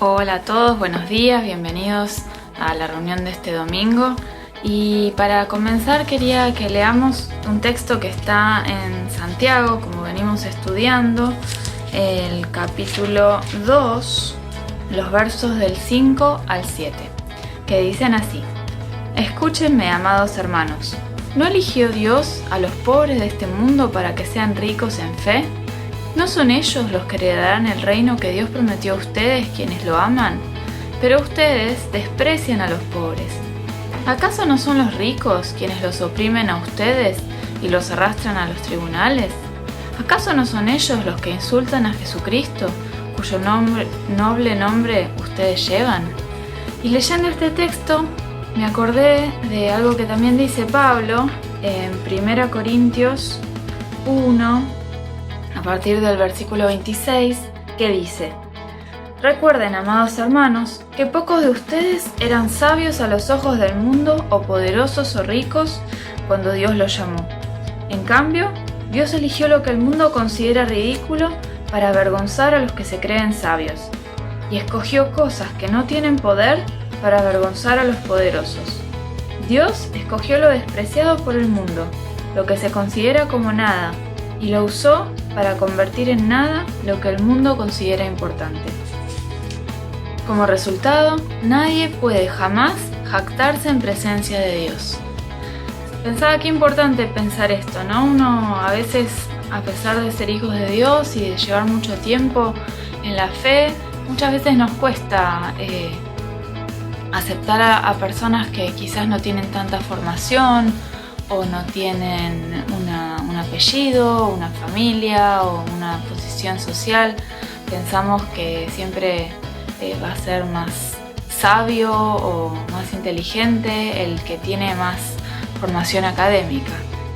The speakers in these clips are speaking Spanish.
Hola a todos, buenos días, bienvenidos a la reunión de este domingo. Y para comenzar quería que leamos un texto que está en Santiago, como venimos estudiando, el capítulo 2, los versos del 5 al 7, que dicen así: Escúchenme, amados hermanos, ¿no eligió Dios a los pobres de este mundo para que sean ricos en fe? ¿No son ellos los que heredarán el reino que Dios prometió a ustedes, quienes lo aman? Pero ustedes desprecian a los pobres. ¿Acaso no son los ricos quienes los oprimen a ustedes y los arrastran a los tribunales? ¿Acaso no son ellos los que insultan a Jesucristo, cuyo noble nombre ustedes llevan? Y leyendo este texto me acordé de algo que también dice Pablo en 1 Corintios 1, a partir del versículo 26, que dice: Recuerden, amados hermanos, que pocos de ustedes eran sabios a los ojos del mundo o poderosos o ricos cuando Dios los llamó. En cambio, Dios eligió lo que el mundo considera ridículo para avergonzar a los que se creen sabios, y escogió cosas que no tienen poder para avergonzar a los poderosos. Dios escogió lo despreciado por el mundo, lo que se considera como nada, y lo usó para convertir en nada lo que el mundo considera importante. Como resultado, nadie puede jamás jactarse en presencia de Dios. Pensaba qué importante pensar esto, ¿no? Uno a veces, a pesar de ser hijos de Dios y de llevar mucho tiempo en la fe, muchas veces nos cuesta aceptar a personas que quizás no tienen tanta formación o no tienen un apellido, una familia o una posición social. Pensamos que siempre va a ser más sabio o más inteligente el que tiene más formación académica.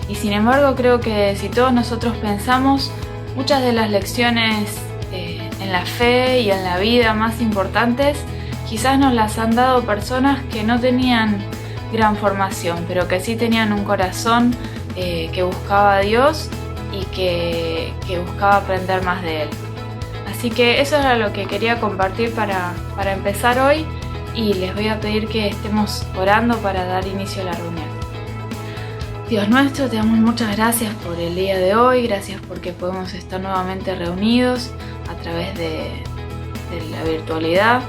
Y sin embargo creo que si todos nosotros pensamos, muchas de las lecciones en la fe y en la vida más importantes quizás nos las han dado personas que no tenían gran formación, pero que sí tenían un corazón que buscaba a Dios y que buscaba aprender más de Él. Así que eso era lo que quería compartir para empezar hoy, y les voy a pedir que estemos orando para dar inicio a la reunión. Dios nuestro, te damos muchas gracias por el día de hoy, gracias porque podemos estar nuevamente reunidos a través de la virtualidad.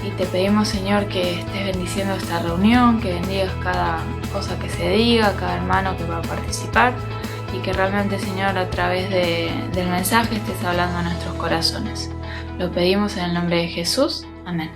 Y te pedimos, Señor, que estés bendiciendo esta reunión, que bendigas cada cosa que se diga, cada hermano que va a participar, y que realmente, Señor, a través del mensaje estés hablando a nuestros corazones. Lo pedimos en el nombre de Jesús. Amén.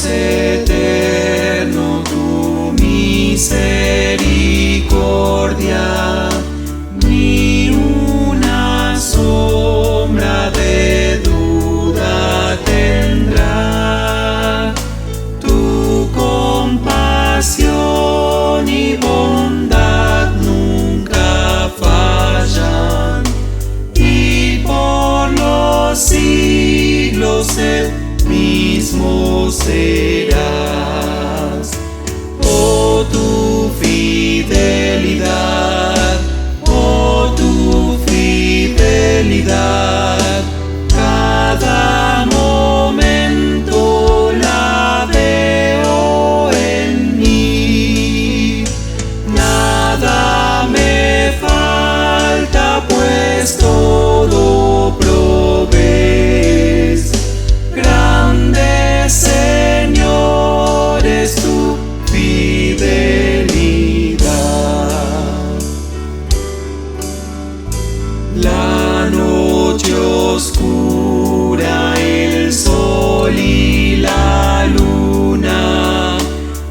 Eterno, tu misericordia, ni una sombra de duda tendrá. Tu compasión y bondad nunca fallan, y por los siglos el mismo serás. Oh, tu fidelidad, cada momento la veo en mí. Nada me falta, pues todo provees. Grande, Señor, es tu fidelidad. La noche oscura, el sol y la luna,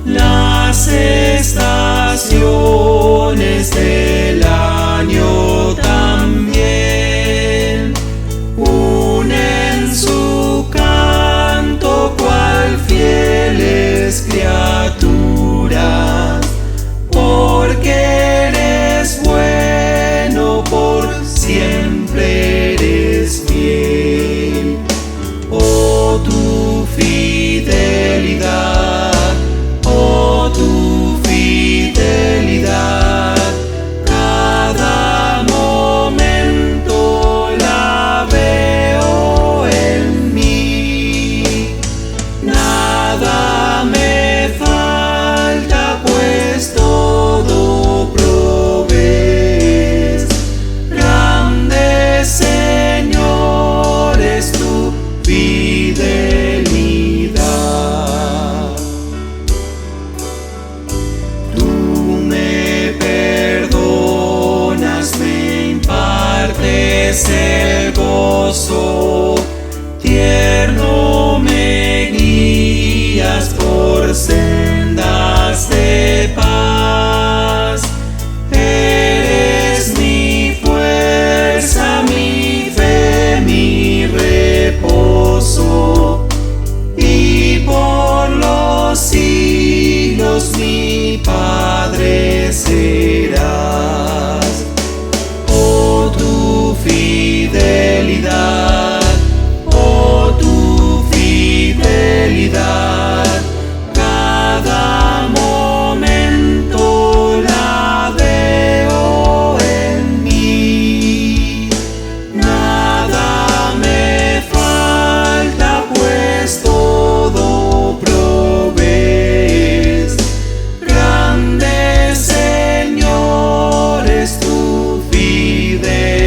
las estaciones del año también unen su canto cual fieles criaturas, porque eres bueno por siempre. es el gozo, tierno me guías por sendas de paz. Eres mi fuerza, mi fe, mi reposo, y por los siglos mi Padre serás. Oh, tu fidelidad, oh, tu fidelidad, cada momento la veo en mí. Nada me falta, pues todo provees. Grande, Señor, es tu fidelidad.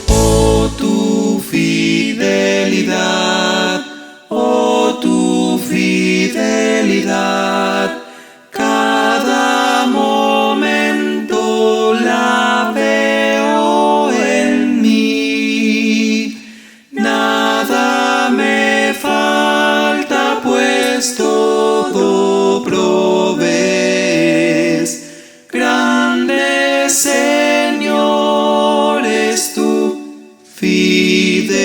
Oh, tu fidelidad, oh, tu fidelidad, cada momento la veo en mí. Nada me falta, pues todo provees. Grande, Señor, es tu fidelidad.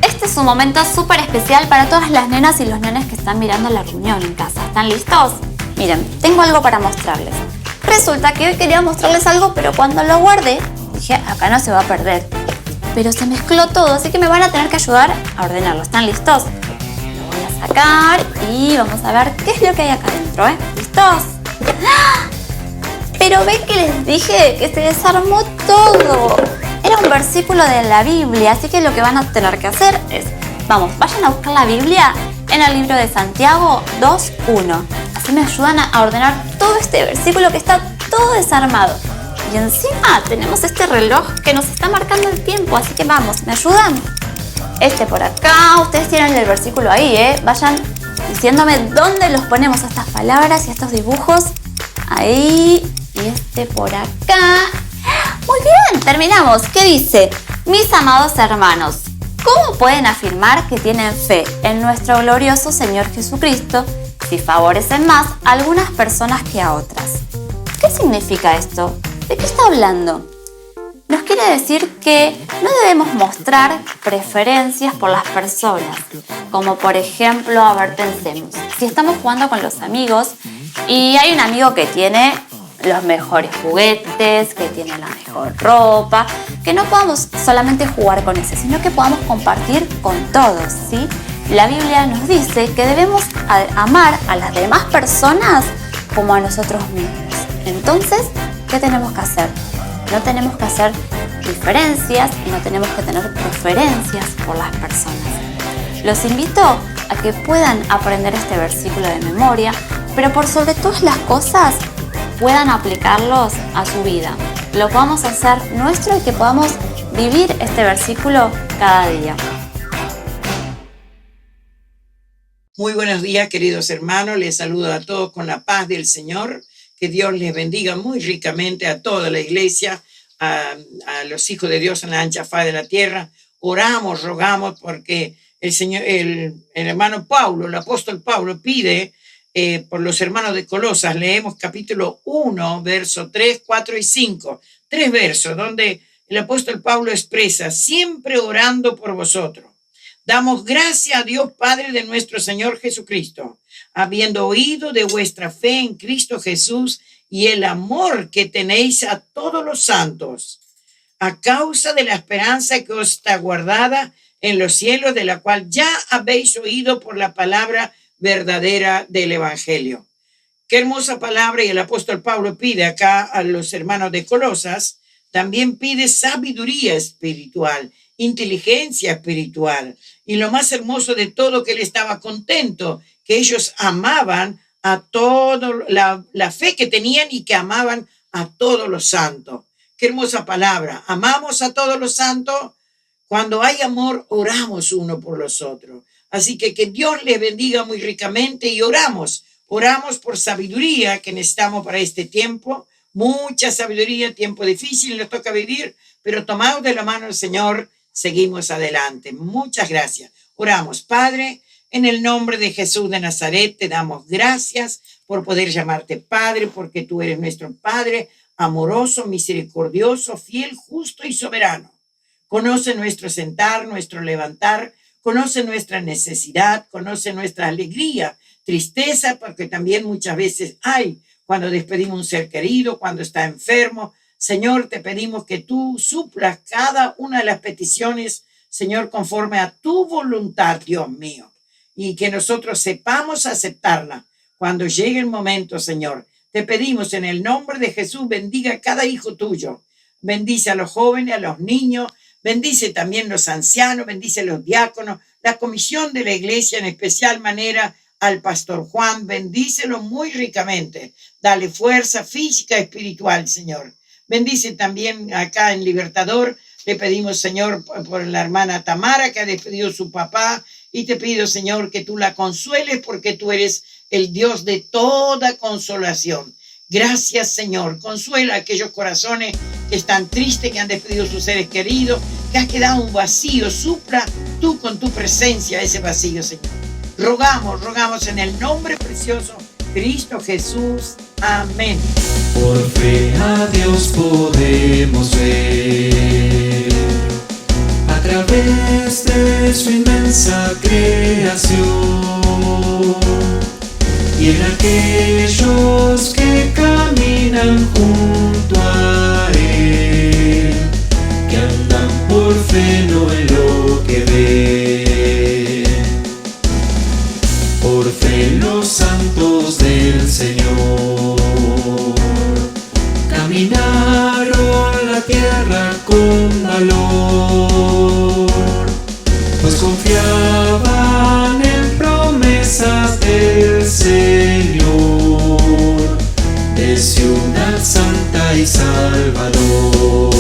Este es un momento súper especial para todas las nenas y los nenes que están mirando la reunión en casa. ¿Están listos? Miren, tengo algo para mostrarles. Resulta que hoy quería mostrarles algo, pero cuando lo guardé, dije, acá no se va a perder. Pero se mezcló todo, así que me van a tener que ayudar a ordenarlo. ¿Están listos? Lo voy a sacar y vamos a ver qué es lo que hay acá adentro, ¿eh? ¿Listos? ¡Ah! Pero ven que les dije que se desarmó todo. Era un versículo de la Biblia, así que lo que van a tener que hacer es, vayan a buscar la Biblia en el libro de Santiago 2:1. Así me ayudan a ordenar todo este versículo que está todo desarmado. Y encima tenemos este reloj que nos está marcando el tiempo, así que vamos, ¿me ayudan? Este por acá, ustedes tienen el versículo ahí, vayan diciéndome dónde los ponemos a estas palabras y a estos dibujos. Ahí, y este por acá. Muy bien, terminamos. ¿Qué dice? Mis amados hermanos, ¿cómo pueden afirmar que tienen fe en nuestro glorioso Señor Jesucristo si favorecen más a algunas personas que a otras? ¿Qué significa esto? ¿De qué está hablando? Nos quiere decir que no debemos mostrar preferencias por las personas, como por ejemplo, a ver, pensemos, si estamos jugando con los amigos y hay un amigo que tiene los mejores juguetes, que tiene la mejor ropa, que no podamos solamente jugar con ese, sino que podamos compartir con todos, ¿sí? La Biblia nos dice que debemos amar a las demás personas como a nosotros mismos. Entonces, ¿qué tenemos que hacer? No tenemos que hacer diferencias y no tenemos que tener preferencias por las personas. Los invito a que puedan aprender este versículo de memoria, pero por sobre todas las cosas, puedan aplicarlos a su vida. Lo podamos hacer nuestro y que podamos vivir este versículo cada día. Muy buenos días, queridos hermanos. Les saludo a todos con la paz del Señor. Que Dios les bendiga muy ricamente a toda la iglesia, a los hijos de Dios en la ancha faz de la tierra. Oramos, rogamos porque el hermano Pablo, el apóstol Pablo, pide por los hermanos de Colosas. Leemos capítulo 1, versos 3, 4 y 5. 3 versos donde el apóstol Pablo expresa: siempre orando por vosotros. Damos gracias a Dios Padre de nuestro Señor Jesucristo, habiendo oído de vuestra fe en Cristo Jesús y el amor que tenéis a todos los santos, a causa de la esperanza que os está guardada en los cielos, de la cual ya habéis oído por la palabra verdadera del Evangelio. Qué hermosa palabra. Y el apóstol Pablo pide acá a los hermanos de Colosas, también pide sabiduría espiritual, inteligencia espiritual. Y lo más hermoso de todo, que él estaba contento, que ellos amaban a todo, la fe que tenían y que amaban a todos los santos. Qué hermosa palabra. Amamos a todos los santos. Cuando hay amor, oramos uno por los otros. Así que Dios les bendiga muy ricamente y oramos por sabiduría que necesitamos para este tiempo. Mucha sabiduría, tiempo difícil nos toca vivir, pero tomados de la mano del Señor, seguimos adelante. Muchas gracias. Oramos. Padre, en el nombre de Jesús de Nazaret, te damos gracias por poder llamarte Padre, porque tú eres nuestro Padre, amoroso, misericordioso, fiel, justo y soberano. Conoce nuestro sentar, nuestro levantar, conoce nuestra necesidad, conoce nuestra alegría, tristeza, porque también muchas veces hay cuando despedimos un ser querido, cuando está enfermo. Señor, te pedimos que tú suplas cada una de las peticiones, Señor, conforme a tu voluntad, Dios mío, y que nosotros sepamos aceptarla cuando llegue el momento, Señor. Te pedimos en el nombre de Jesús, bendiga a cada hijo tuyo, bendice a los jóvenes, a los niños, bendice también los ancianos, bendice a los diáconos, la comisión de la iglesia, en especial manera al pastor Juan, bendícelo muy ricamente, dale fuerza física y espiritual, Señor. Bendice también acá en Libertador, le pedimos, Señor, por la hermana Tamara que ha despedido a su papá, y te pido, Señor, que tú la consueles porque tú eres el Dios de toda consolación. Gracias, Señor. Consuela a aquellos corazones que están tristes, que han despedido a sus seres queridos, que ha quedado un vacío. Supla tú con tu presencia ese vacío, Señor. Rogamos en el nombre precioso Cristo Jesús. Amén. Por fe a Dios podemos ver a través de su inmensa creación, y en aquellos que caminan junto a Él, que andan por fe, no en lo que ven. Por fe los santos del Señor caminaron la tierra con valor, pues confiaban en promesas del Señor, de ciudad santa y salvador.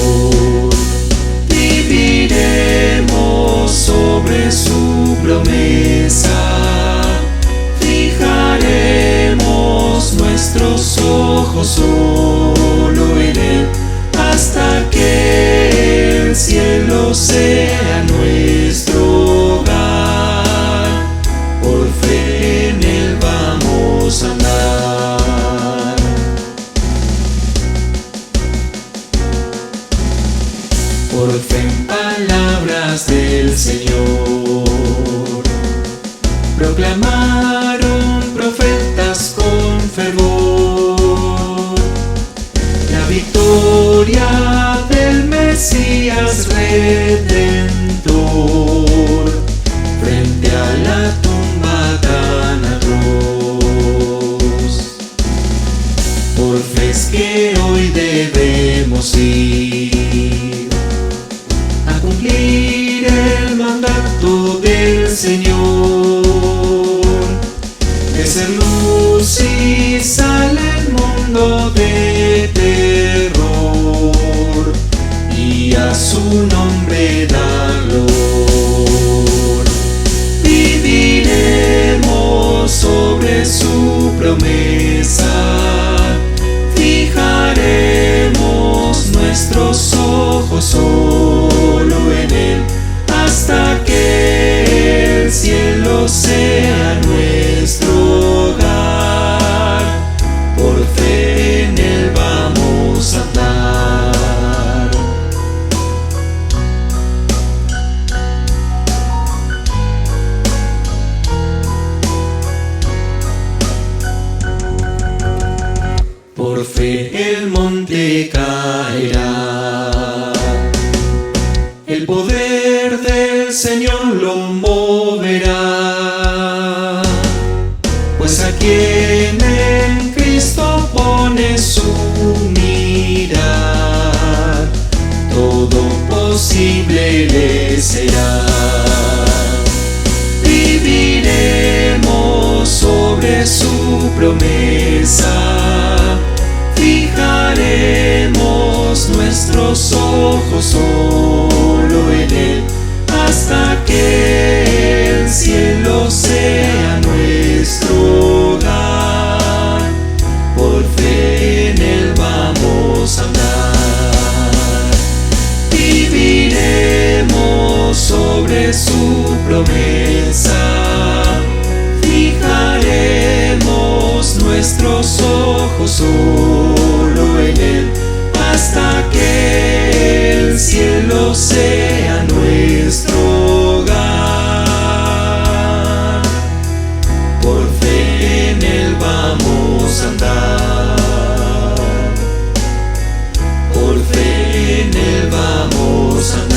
Viviremos sobre su promesa, fijaremos nuestros ojos solo en Él, hasta que el cielo sea nuestro hogar. Por fe en Él vamos a andar. Por fe en palabras del Señor proclamaron profetas con fervor la victoria del Mesías Redentor frente a la tumba tan atroz. Por fe es que hoy debemos ir a cumplir el mandato del Señor, de ser luz y sal en mundo de terror, y a su nombre dar gloria. Viviremos sobre su promesa, fijaremos nuestros ojos solo en Él, hasta que el cielo sea nuestro hogar. Por fe en Él vamos a andar. Por fe el monte caerá, el poder del Señor lo moverá, pues a quien en Cristo pone su mirar, todo posible le será. Viviremos sobre su promesa, fijaremos nuestros ojos solo en Él, hasta que el cielo nuestros ojos solo en Él, hasta que el cielo sea nuestro hogar. Por fe en Él vamos a andar, por fe en Él vamos a andar.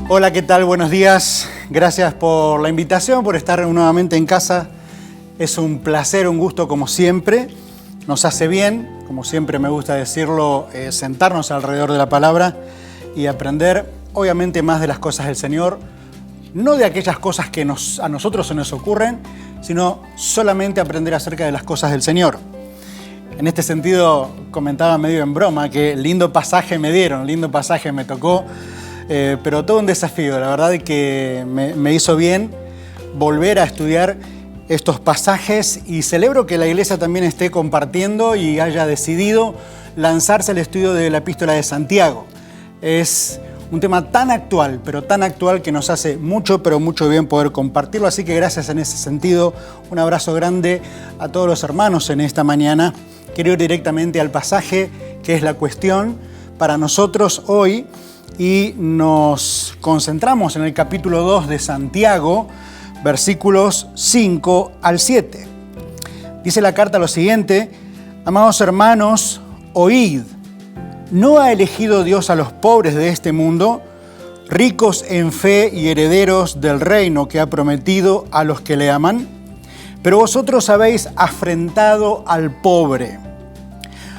Hola, ¿qué tal? Buenos días. Gracias por la invitación, por estar nuevamente en casa. Es un placer, un gusto como siempre. Nos hace bien, como siempre me gusta decirlo, sentarnos alrededor de la palabra y aprender, obviamente, más de las cosas del Señor. No de aquellas cosas que a nosotros se nos ocurren, sino solamente aprender acerca de las cosas del Señor. En este sentido, comentaba medio en broma que lindo pasaje me dieron, lindo pasaje me tocó. Pero todo un desafío, la verdad que me hizo bien volver a estudiar estos pasajes y celebro que la iglesia también esté compartiendo y haya decidido lanzarse al estudio de la epístola de Santiago. Es un tema tan actual, pero tan actual que nos hace mucho, pero mucho bien poder compartirlo, así que gracias en ese sentido. Un abrazo grande a todos los hermanos en esta mañana. Quiero ir directamente al pasaje que es la cuestión para nosotros hoy. Y nos concentramos en el capítulo 2 de Santiago, versículos 5 al 7. Dice la carta lo siguiente: amados hermanos, oíd, ¿no ha elegido Dios a los pobres de este mundo, ricos en fe y herederos del reino que ha prometido a los que le aman? Pero vosotros habéis afrentado al pobre.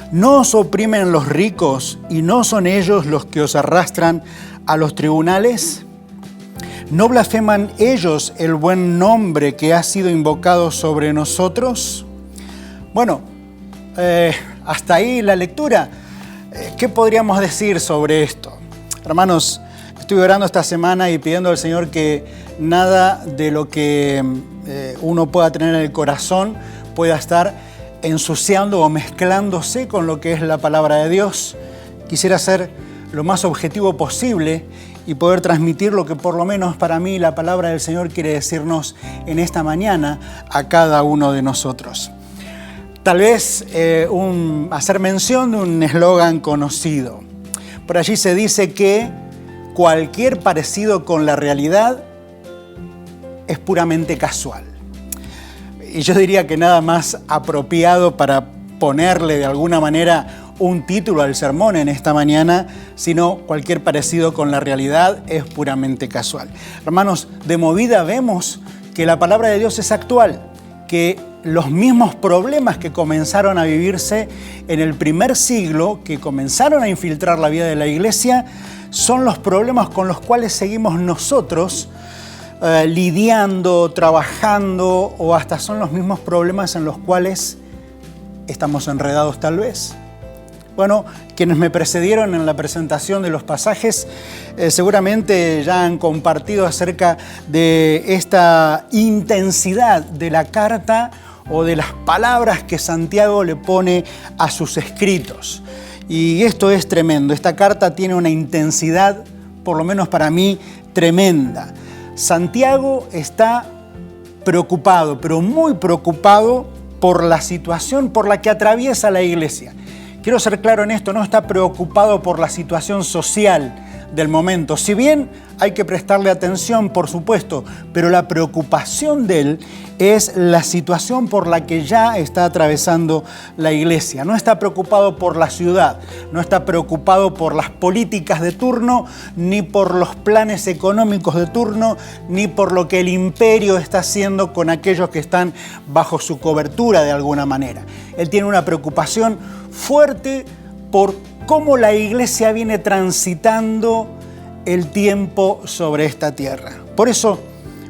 ¿No os oprimen los ricos y no son ellos los que os arrastran a los tribunales? ¿No blasfeman ellos el buen nombre que ha sido invocado sobre nosotros? Bueno, hasta ahí la lectura. ¿Qué podríamos decir sobre esto? Hermanos, estuve orando esta semana y pidiendo al Señor que nada de lo que uno pueda tener en el corazón pueda estar ensuciando o mezclándose con lo que es la palabra de Dios. Quisiera ser lo más objetivo posible y poder transmitir lo que por lo menos para mí la palabra del Señor quiere decirnos en esta mañana a cada uno de nosotros. Tal vez hacer mención de un eslogan conocido. Por allí se dice que cualquier parecido con la realidad es puramente casual. Y yo diría que nada más apropiado para ponerle de alguna manera un título al sermón en esta mañana, sino cualquier parecido con la realidad es puramente casual. Hermanos, de movida vemos que la palabra de Dios es actual, que los mismos problemas que comenzaron a vivirse en el primer siglo, que comenzaron a infiltrar la vida de la iglesia, son los problemas con los cuales seguimos nosotros lidiando, trabajando, o hasta son los mismos problemas en los cuales estamos enredados tal vez. Bueno, quienes me precedieron en la presentación de los pasajes seguramente ya han compartido acerca de esta intensidad de la carta o de las palabras que Santiago le pone a sus escritos. Y esto es tremendo. Esta carta tiene una intensidad, por lo menos para mí, tremenda. Santiago está preocupado, pero muy preocupado por la situación por la que atraviesa la iglesia. Quiero ser claro en esto, no está preocupado por la situación social del momento. Si bien hay que prestarle atención, por supuesto, pero la preocupación de él es la situación por la que ya está atravesando la iglesia. No está preocupado por la ciudad, no está preocupado por las políticas de turno, ni por los planes económicos de turno, ni por lo que el imperio está haciendo con aquellos que están bajo su cobertura de alguna manera. Él tiene una preocupación fuerte por cómo la iglesia viene transitando el tiempo sobre esta tierra. Por eso,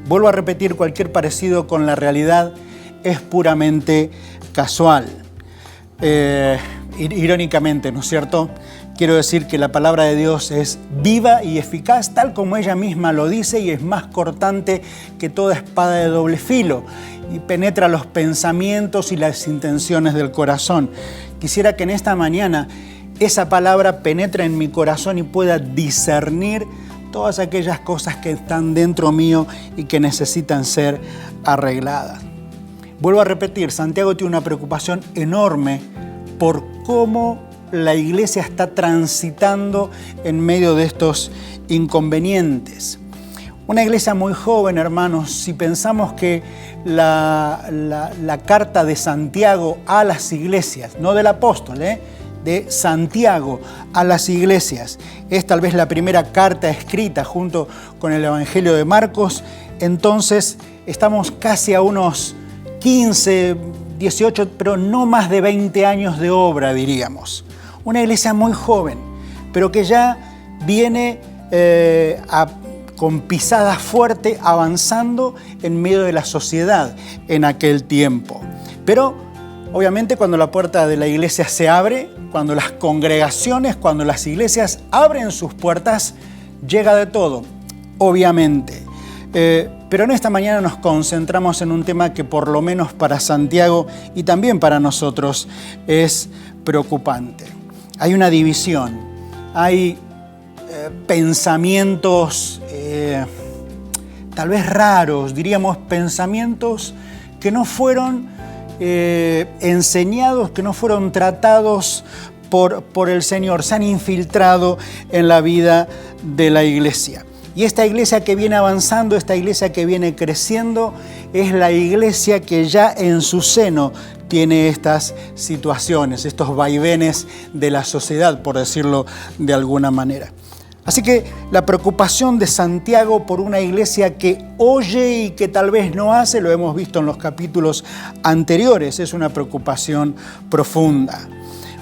vuelvo a repetir, cualquier parecido con la realidad es puramente casual. irónicamente, ¿no es cierto? Quiero decir que la palabra de Dios es viva y eficaz, tal como ella misma lo dice, y es más cortante que toda espada de doble filo, y penetra los pensamientos y las intenciones del corazón. Quisiera que en esta mañana esa palabra penetre en mi corazón y pueda discernir todas aquellas cosas que están dentro mío y que necesitan ser arregladas. Vuelvo a repetir, Santiago tiene una preocupación enorme por cómo la iglesia está transitando en medio de estos inconvenientes. Una iglesia muy joven, hermanos, si pensamos que la carta de Santiago a las iglesias, no del apóstol, de Santiago a las iglesias, es tal vez la primera carta escrita junto con el Evangelio de Marcos, entonces estamos casi a unos 15, 18, pero no más de 20 años de obra, diríamos. Una iglesia muy joven, pero que ya viene con pisada fuerte avanzando en medio de la sociedad en aquel tiempo. Pero obviamente cuando la puerta de la iglesia se abre, cuando las congregaciones, cuando las iglesias abren sus puertas, llega de todo, obviamente. Pero en esta mañana nos concentramos en un tema que por lo menos para Santiago y también para nosotros es preocupante. Hay una división, hay pensamientos tal vez raros, diríamos pensamientos que no fueron enseñados, que no fueron tratados por el Señor, se han infiltrado en la vida de la iglesia. Y esta iglesia que viene avanzando, esta iglesia que viene creciendo, es la iglesia que ya en su seno tiene estas situaciones, estos vaivenes de la sociedad, por decirlo de alguna manera. Así que la preocupación de Santiago por una iglesia que oye y que tal vez no hace, lo hemos visto en los capítulos anteriores, es una preocupación profunda.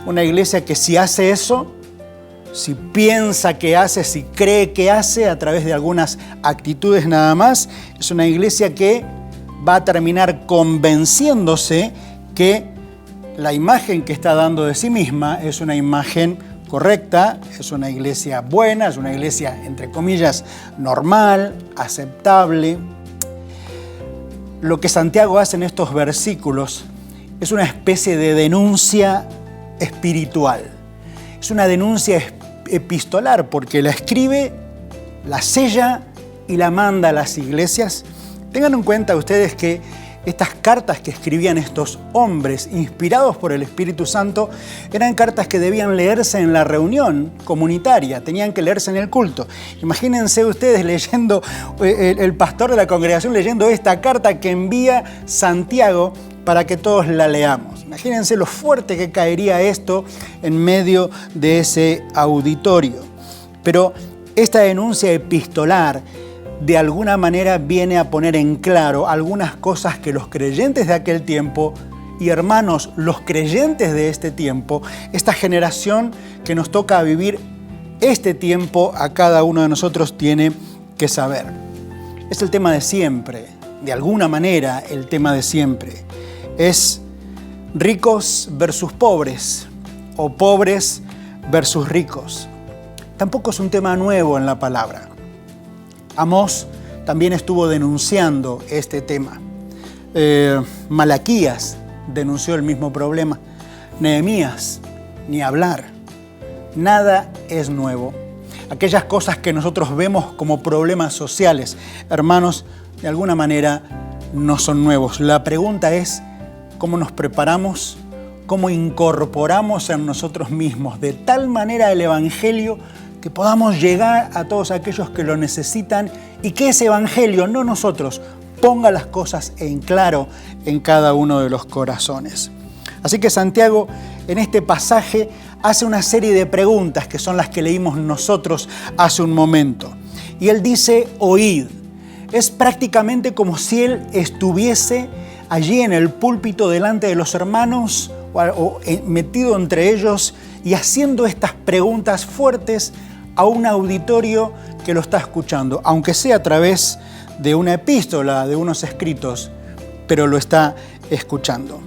Una iglesia que si hace eso, si piensa que hace, si cree que hace a través de algunas actitudes nada más, es una iglesia que va a terminar convenciéndose que la imagen que está dando de sí misma es una imagen correcta, es una iglesia buena, es una iglesia, entre comillas, normal, aceptable. Lo que Santiago hace en estos versículos es una especie de denuncia espiritual. Es una denuncia epistolar porque la escribe, la sella y la manda a las iglesias. Tengan en cuenta ustedes que estas cartas que escribían estos hombres inspirados por el Espíritu Santo eran cartas que debían leerse en la reunión comunitaria, tenían que leerse en el culto. Imagínense ustedes leyendo, el pastor de la congregación leyendo esta carta que envía Santiago para que todos la leamos. Imagínense lo fuerte que caería esto en medio de ese auditorio. Pero esta denuncia epistolar de alguna manera viene a poner en claro algunas cosas que los creyentes de aquel tiempo y hermanos, los creyentes de este tiempo, esta generación que nos toca vivir este tiempo, a cada uno de nosotros tiene que saber. Es el tema de siempre, de alguna manera el tema de siempre. Es ricos versus pobres o pobres versus ricos. Tampoco es un tema nuevo en la palabra. Amós también estuvo denunciando este tema. Malaquías denunció el mismo problema. Nehemías, ni hablar. Nada es nuevo. Aquellas cosas que nosotros vemos como problemas sociales, hermanos, de alguna manera no son nuevos. La pregunta es cómo nos preparamos, cómo incorporamos en nosotros mismos de tal manera el Evangelio que podamos llegar a todos aquellos que lo necesitan y que ese Evangelio, no nosotros, ponga las cosas en claro en cada uno de los corazones. Así que Santiago en este pasaje hace una serie de preguntas que son las que leímos nosotros hace un momento. Y él dice, oíd. Es prácticamente como si él estuviese allí en el púlpito delante de los hermanos o metido entre ellos y haciendo estas preguntas fuertes a un auditorio que lo está escuchando, aunque sea a través de una epístola, de unos escritos, pero lo está escuchando.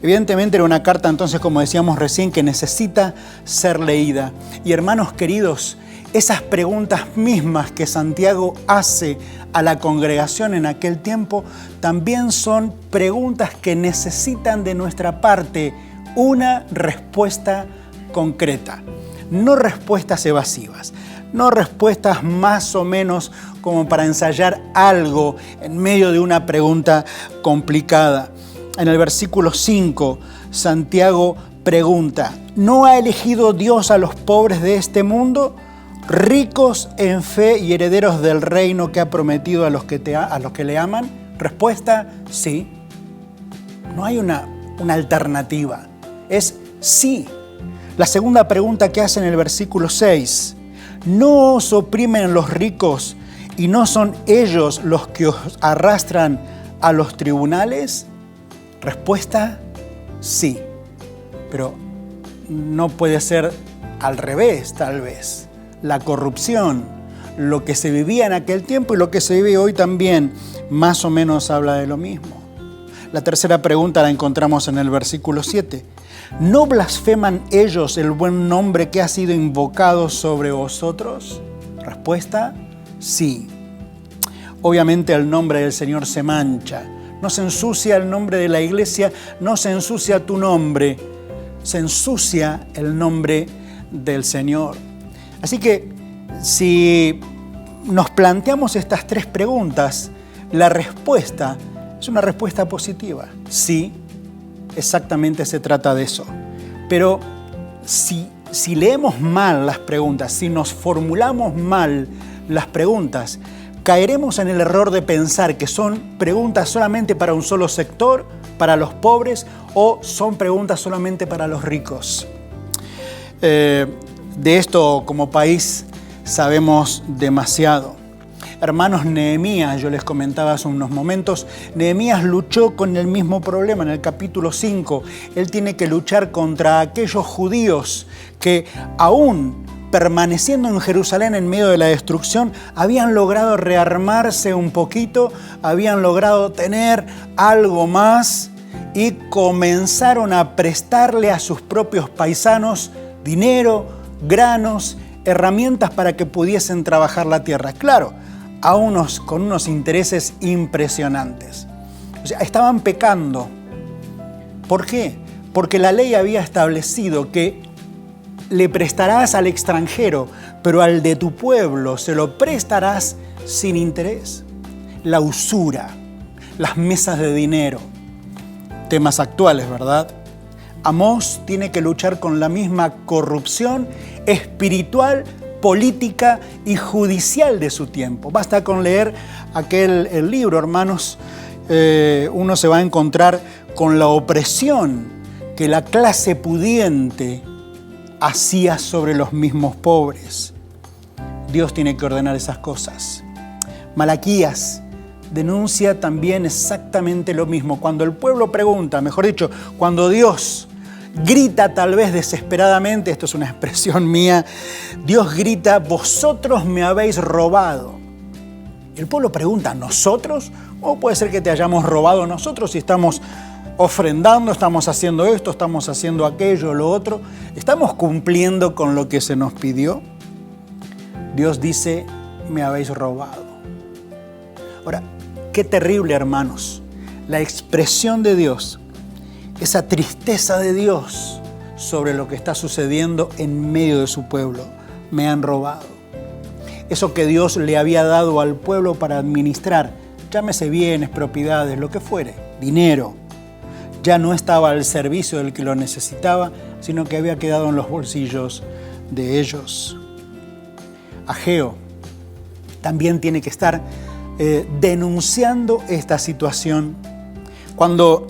Evidentemente era una carta entonces, como decíamos recién, que necesita ser leída. Y hermanos queridos, esas preguntas mismas que Santiago hace a la congregación en aquel tiempo, también son preguntas que necesitan de nuestra parte una respuesta concreta. No respuestas evasivas, no respuestas más o menos como para ensayar algo en medio de una pregunta complicada. En el versículo 5, Santiago pregunta: ¿no ha elegido Dios a los pobres de este mundo, ricos en fe y herederos del reino que ha prometido a los que le aman? Respuesta: sí. No hay una alternativa. Es sí. La segunda pregunta que hace en el versículo 6: ¿no os oprimen los ricos y no son ellos los que os arrastran a los tribunales? Respuesta: sí. Pero no puede ser al revés, tal vez. La corrupción, lo que se vivía en aquel tiempo y lo que se vive hoy también, más o menos habla de lo mismo. La tercera pregunta la encontramos en el versículo 7. ¿No blasfeman ellos el buen nombre que ha sido invocado sobre vosotros? Respuesta: sí. Obviamente el nombre del Señor se mancha. No se ensucia el nombre de la iglesia, no se ensucia tu nombre, se ensucia el nombre del Señor. Así que si nos planteamos estas tres preguntas, la respuesta es una respuesta positiva. Sí, exactamente se trata de eso. Pero si leemos mal las preguntas, si nos formulamos mal las preguntas, caeremos en el error de pensar que son preguntas solamente para un solo sector, para los pobres, o son preguntas solamente para los ricos. De esto como país sabemos demasiado. Hermanos, Nehemías, yo les comentaba hace unos momentos, Nehemías luchó con el mismo problema en el capítulo 5. Él tiene que luchar contra aquellos judíos que aún permaneciendo en Jerusalén en medio de la destrucción, habían logrado rearmarse un poquito, habían logrado tener algo más y comenzaron a prestarle a sus propios paisanos dinero, granos, herramientas para que pudiesen trabajar la tierra. Claro, con unos intereses impresionantes. O sea, estaban pecando. ¿Por qué? Porque la ley había establecido que le prestarás al extranjero, pero al de tu pueblo se lo prestarás sin interés. La usura, las mesas de dinero, temas actuales, ¿verdad? Amós tiene que luchar con la misma corrupción espiritual, política y judicial de su tiempo. Basta con leer el libro, hermanos, uno se va a encontrar con la opresión que la clase pudiente hacía sobre los mismos pobres. Dios tiene que ordenar esas cosas. Malaquías denuncia también exactamente lo mismo. Cuando el pueblo pregunta, mejor dicho, cuando Dios grita tal vez desesperadamente, esto es una expresión mía, Dios grita: vosotros me habéis robado. El pueblo pregunta: ¿nosotros? ¿O puede ser que te hayamos robado nosotros si estamos ofrendando, estamos haciendo esto, estamos haciendo aquello, lo otro? ¿Estamos cumpliendo con lo que se nos pidió? Dios dice: me habéis robado. Ahora, qué terrible, hermanos, la expresión de Dios, esa tristeza de Dios sobre lo que está sucediendo en medio de su pueblo. Me han robado. Eso que Dios le había dado al pueblo para administrar, llámese bienes, propiedades, lo que fuere, dinero, ya no estaba al servicio del que lo necesitaba, sino que había quedado en los bolsillos de ellos. Ageo también tiene que estar denunciando esta situación. Cuando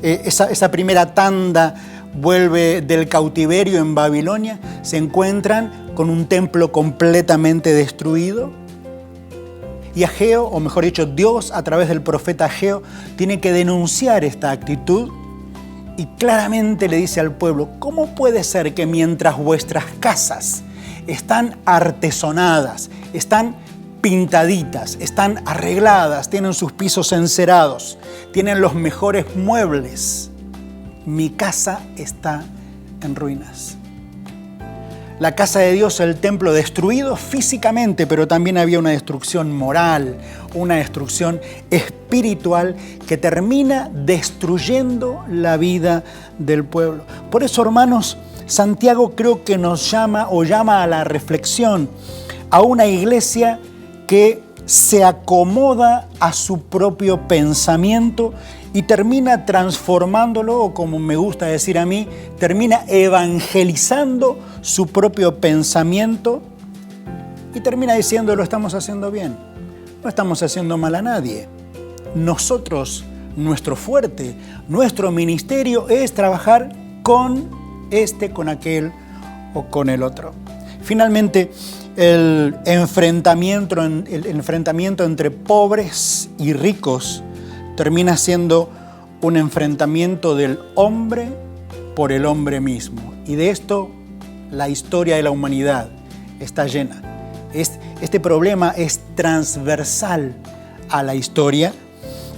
esa primera tanda vuelve del cautiverio en Babilonia, se encuentran con un templo completamente destruido. Y Ageo, o mejor dicho, Dios a través del profeta Ageo, tiene que denunciar esta actitud y claramente le dice al pueblo: ¿cómo puede ser que mientras vuestras casas están artesonadas, están pintaditas, están arregladas, tienen sus pisos encerados, tienen los mejores muebles, mi casa está en ruinas. La casa de Dios, el templo, destruido físicamente, pero también había una destrucción moral, una destrucción espiritual que termina destruyendo la vida del pueblo. Por eso, hermanos, Santiago creo que nos llama a la reflexión, a una iglesia que se acomoda a su propio pensamiento y termina transformándolo, o como me gusta decir a mí, termina evangelizando su propio pensamiento y termina diciendo: lo estamos haciendo bien, no estamos haciendo mal a nadie. Nosotros, nuestro fuerte, nuestro ministerio es trabajar con con aquel o con el otro. Finalmente, el enfrentamiento entre pobres y ricos termina siendo un enfrentamiento del hombre por el hombre mismo. Y de esto la historia de la humanidad está llena. Este problema es transversal a la historia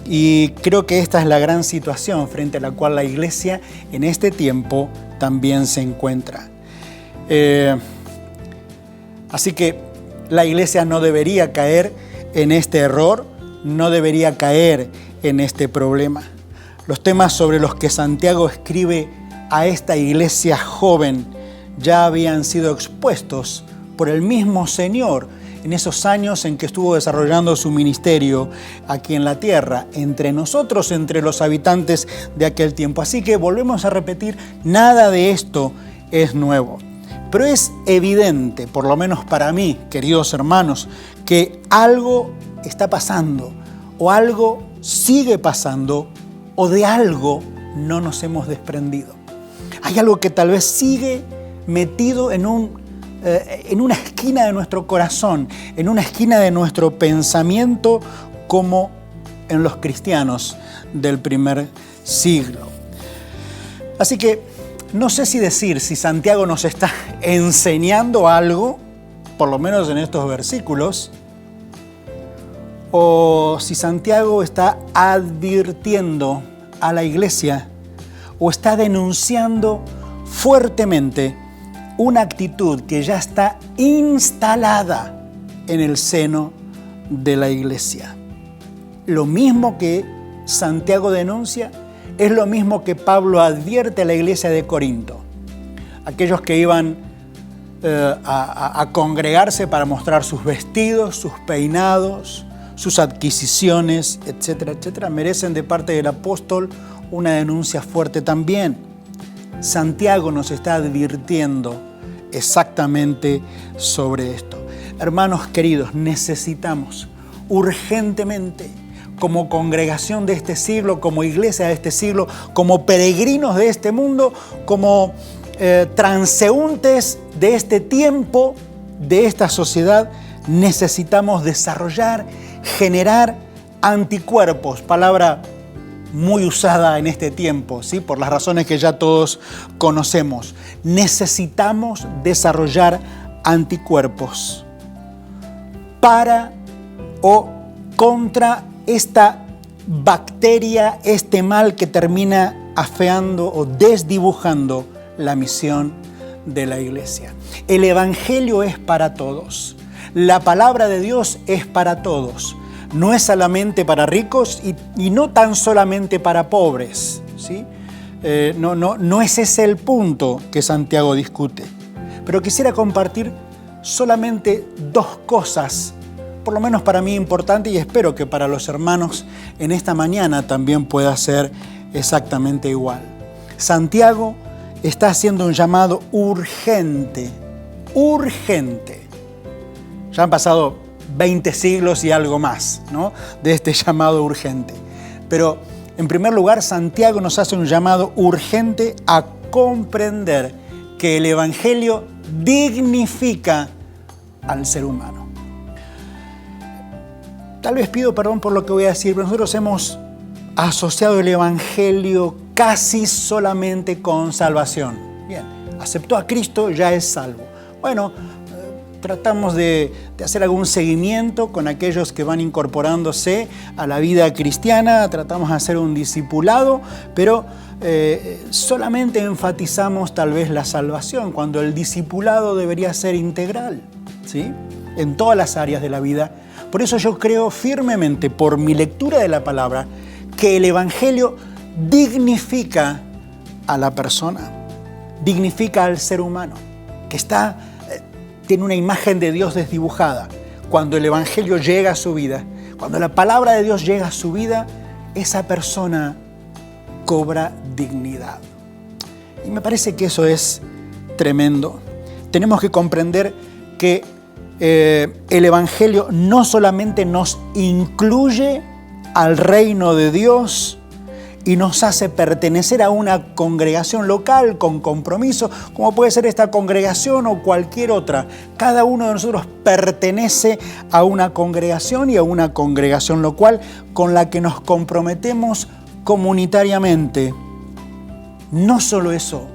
y creo que esta es la gran situación frente a la cual la iglesia en este tiempo también se encuentra. Así que la iglesia no debería caer en este error, no debería caer en este problema. Los temas sobre los que Santiago escribe a esta iglesia joven ya habían sido expuestos por el mismo Señor en esos años en que estuvo desarrollando su ministerio aquí en la tierra, entre nosotros, entre los habitantes de aquel tiempo. Así que volvemos a repetir, nada de esto es nuevo. Pero es evidente, por lo menos para mí, queridos hermanos, que algo está pasando, o algo sigue pasando, o de algo no nos hemos desprendido. Hay algo que tal vez sigue metido en una esquina de nuestro corazón, en una esquina de nuestro pensamiento, como en los cristianos del primer siglo. Así que no sé si decir si Santiago nos está enseñando algo, por lo menos en estos versículos, o si Santiago está advirtiendo a la iglesia o está denunciando fuertemente una actitud que ya está instalada en el seno de la iglesia. Lo mismo que Santiago denuncia es lo mismo que Pablo advierte a la iglesia de Corinto. Aquellos que iban a congregarse para mostrar sus vestidos, sus peinados, sus adquisiciones, etcétera, etcétera, merecen de parte del apóstol una denuncia fuerte también. Santiago nos está advirtiendo exactamente sobre esto. Hermanos queridos, necesitamos urgentemente, como congregación de este siglo, como iglesia de este siglo, como peregrinos de este mundo, como transeúntes de este tiempo, de esta sociedad, necesitamos desarrollar, generar anticuerpos, palabra muy usada en este tiempo, ¿sí? Por las razones que ya todos conocemos. Necesitamos desarrollar anticuerpos para o contra esta bacteria, este mal que termina afeando o desdibujando la misión de la iglesia. El Evangelio es para todos. La palabra de Dios es para todos. No es solamente para ricos y no tan solamente para pobres, ¿sí? No es ese el punto que Santiago discute. Pero quisiera compartir solamente dos cosas, por lo menos para mí importantes, y espero que para los hermanos en esta mañana también pueda ser exactamente igual. Santiago está haciendo un llamado urgente. Ya han pasado 20 siglos y algo más, ¿no?, de este llamado urgente. Pero, en primer lugar, Santiago nos hace un llamado urgente a comprender que el Evangelio dignifica al ser humano. Tal vez pido perdón por lo que voy a decir, pero nosotros hemos asociado el Evangelio casi solamente con salvación. Bien, aceptó a Cristo, ya es salvo. Bueno, tratamos de hacer algún seguimiento con aquellos que van incorporándose a la vida cristiana, tratamos de hacer un discipulado, pero solamente enfatizamos tal vez la salvación, cuando el discipulado debería ser integral, ¿sí? En todas las áreas de la vida. Por eso yo creo firmemente, por mi lectura de la palabra, que el Evangelio dignifica a la persona, dignifica al ser humano, que tiene una imagen de Dios desdibujada. Cuando el Evangelio llega a su vida, cuando la palabra de Dios llega a su vida, esa persona cobra dignidad. Y me parece que eso es tremendo. Tenemos que comprender que el Evangelio no solamente nos incluye al reino de Dios y nos hace pertenecer a una congregación local con compromiso, como puede ser esta congregación o cualquier otra. Cada uno de nosotros pertenece a una congregación y a una congregación local con la que nos comprometemos comunitariamente. No solo eso,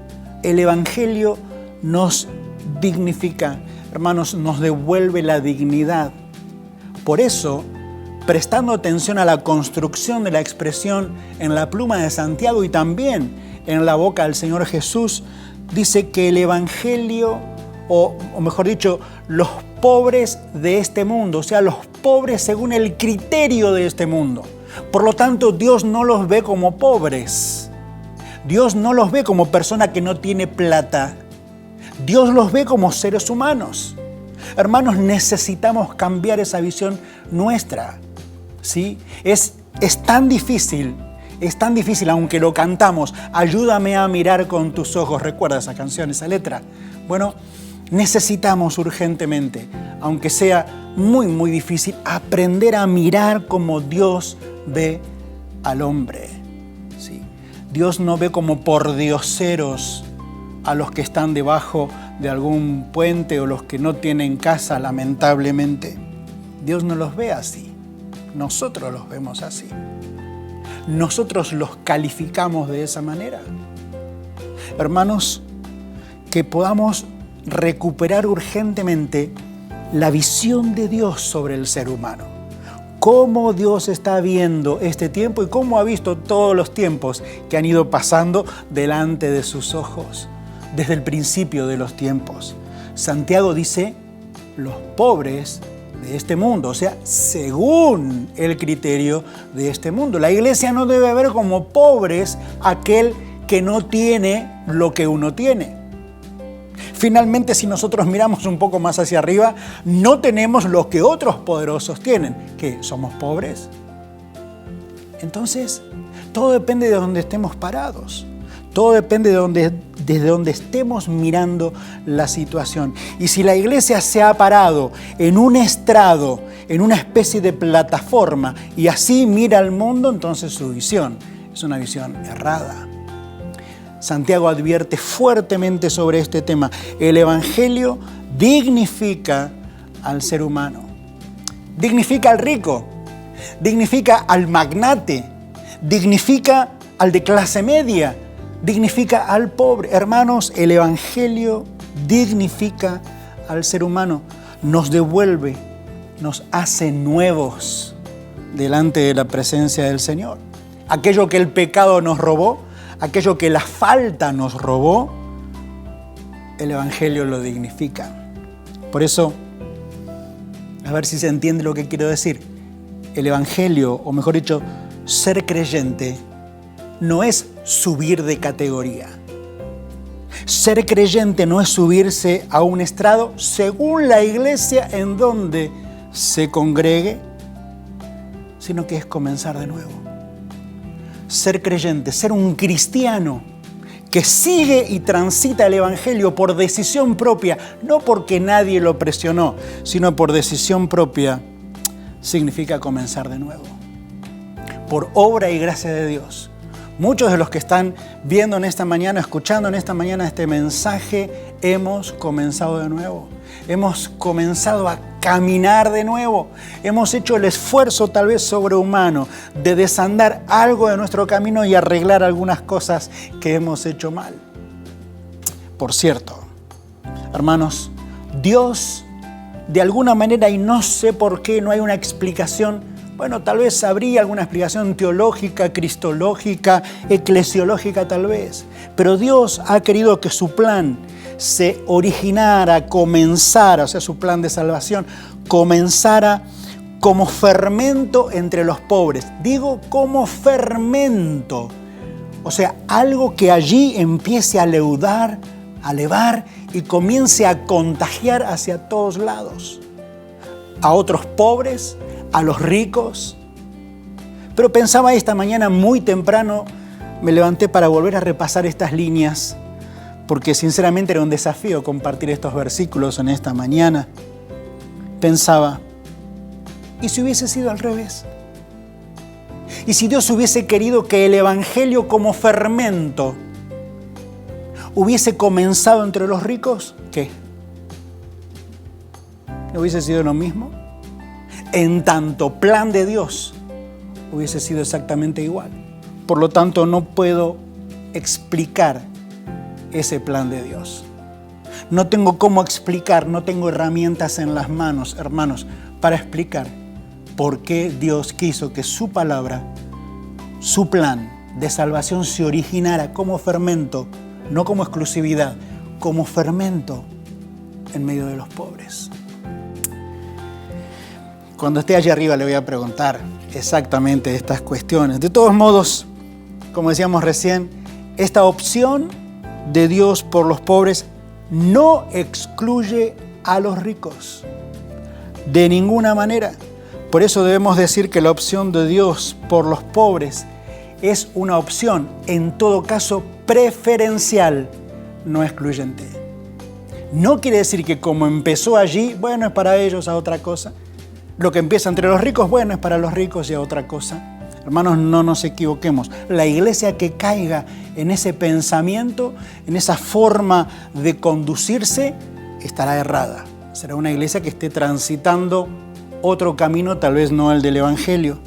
el Evangelio nos dignifica, hermanos, nos devuelve la dignidad. Por eso, prestando atención a la construcción de la expresión en la pluma de Santiago y también en la boca del Señor Jesús, dice que el Evangelio, o mejor dicho, los pobres de este mundo, o sea, los pobres según el criterio de este mundo. Por lo tanto, Dios no los ve como pobres. Dios no los ve como persona que no tiene plata. Dios los ve como seres humanos. Hermanos, necesitamos cambiar esa visión nuestra, ¿sí? Es tan difícil, aunque lo cantamos. Ayúdame a mirar con tus ojos. ¿Recuerda esa canción, esa letra? Bueno, necesitamos urgentemente, aunque sea muy, muy difícil, aprender a mirar como Dios ve al hombre, ¿sí? Dios no ve como pordioseros a los que están debajo de algún puente o los que no tienen casa, lamentablemente. Dios no los ve así. Nosotros los vemos así. Nosotros los calificamos de esa manera. Hermanos, que podamos recuperar urgentemente la visión de Dios sobre el ser humano. Cómo Dios está viendo este tiempo y cómo ha visto todos los tiempos que han ido pasando delante de sus ojos, desde el principio de los tiempos. Santiago dice, los pobres de este mundo, o sea, según el criterio de este mundo. La iglesia no debe ver como pobres aquel que no tiene lo que uno tiene. Finalmente, si nosotros miramos un poco más hacia arriba, no tenemos lo que otros poderosos tienen. ¿Qué? ¿Somos pobres? Entonces, todo depende de donde estemos parados. Todo depende desde donde estemos mirando la situación. Y si la iglesia se ha parado en un estrado, en una especie de plataforma, y así mira al mundo, entonces su visión es una visión errada. Santiago advierte fuertemente sobre este tema. El Evangelio dignifica al ser humano. Dignifica al rico, dignifica al magnate, dignifica al de clase media, dignifica al pobre. Hermanos, el Evangelio dignifica al ser humano, nos devuelve, nos hace nuevos delante de la presencia del Señor. Aquello que el pecado nos robó, aquello que la falta nos robó, el Evangelio lo dignifica. Por eso, a ver si se entiende lo que quiero decir. El Evangelio, o mejor dicho, ser creyente, no es subir de categoría. Ser creyente no es subirse a un estrado según la iglesia en donde se congregue, sino que es comenzar de nuevo. Ser creyente, ser un cristiano que sigue y transita el Evangelio por decisión propia, no porque nadie lo presionó, sino por decisión propia, significa comenzar de nuevo. Por obra y gracia de Dios. Muchos de los que están viendo en esta mañana, escuchando en esta mañana este mensaje, hemos comenzado de nuevo. Hemos comenzado a caminar de nuevo. Hemos hecho el esfuerzo tal vez sobrehumano de desandar algo de nuestro camino y arreglar algunas cosas que hemos hecho mal. Por cierto, hermanos, Dios de alguna manera, y no sé por qué, no hay una explicación. Bueno, tal vez habría alguna explicación teológica, cristológica, eclesiológica tal vez. Pero Dios ha querido que su plan se originara, comenzara, o sea, su plan de salvación, comenzara como fermento entre los pobres. Digo como fermento. O sea, algo que allí empiece a leudar, a levar y comience a contagiar hacia todos lados. A otros pobres, a los ricos. Pero pensaba esta mañana muy temprano, me levanté para volver a repasar estas líneas, porque sinceramente era un desafío compartir estos versículos en esta mañana. Pensaba, ¿y si hubiese sido al revés? ¿Y si Dios hubiese querido que el Evangelio como fermento hubiese comenzado entre los ricos? ¿Qué? ¿No hubiese sido lo mismo? En tanto plan de Dios hubiese sido exactamente igual. Por lo tanto, no puedo explicar ese plan de Dios. No tengo cómo explicar, no tengo herramientas en las manos, hermanos, para explicar por qué Dios quiso que su palabra, su plan de salvación se originara como fermento, no como exclusividad, como fermento en medio de los pobres. Cuando esté allá arriba le voy a preguntar exactamente estas cuestiones. De todos modos, como decíamos recién, esta opción de Dios por los pobres no excluye a los ricos. De ninguna manera. Por eso debemos decir que la opción de Dios por los pobres es una opción, en todo caso, preferencial, no excluyente. No quiere decir que como empezó allí, bueno, es para ellos a otra cosa. Lo que empieza entre los ricos, bueno, es para los ricos y a otra cosa. Hermanos, no nos equivoquemos. La iglesia que caiga en ese pensamiento, en esa forma de conducirse, estará errada. Será una iglesia que esté transitando otro camino, tal vez no el del Evangelio.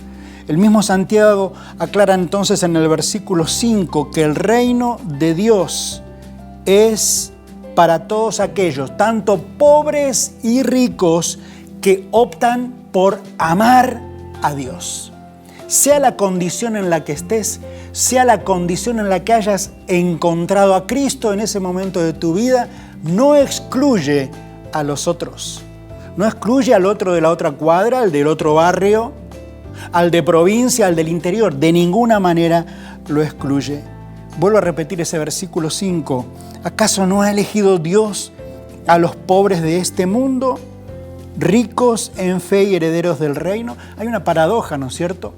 El mismo Santiago aclara entonces en el versículo 5 que el reino de Dios es para todos aquellos, tanto pobres y ricos, que optan por amar a Dios. Sea la condición en la que estés, sea la condición en la que hayas encontrado a Cristo en ese momento de tu vida, no excluye a los otros. No excluye al otro de la otra cuadra, al del otro barrio, al de provincia, al del interior. De ninguna manera lo excluye. Vuelvo a repetir ese versículo 5. ¿Acaso no ha elegido Dios a los pobres de este mundo, ricos en fe y herederos del reino? Hay una paradoja, ¿no es cierto?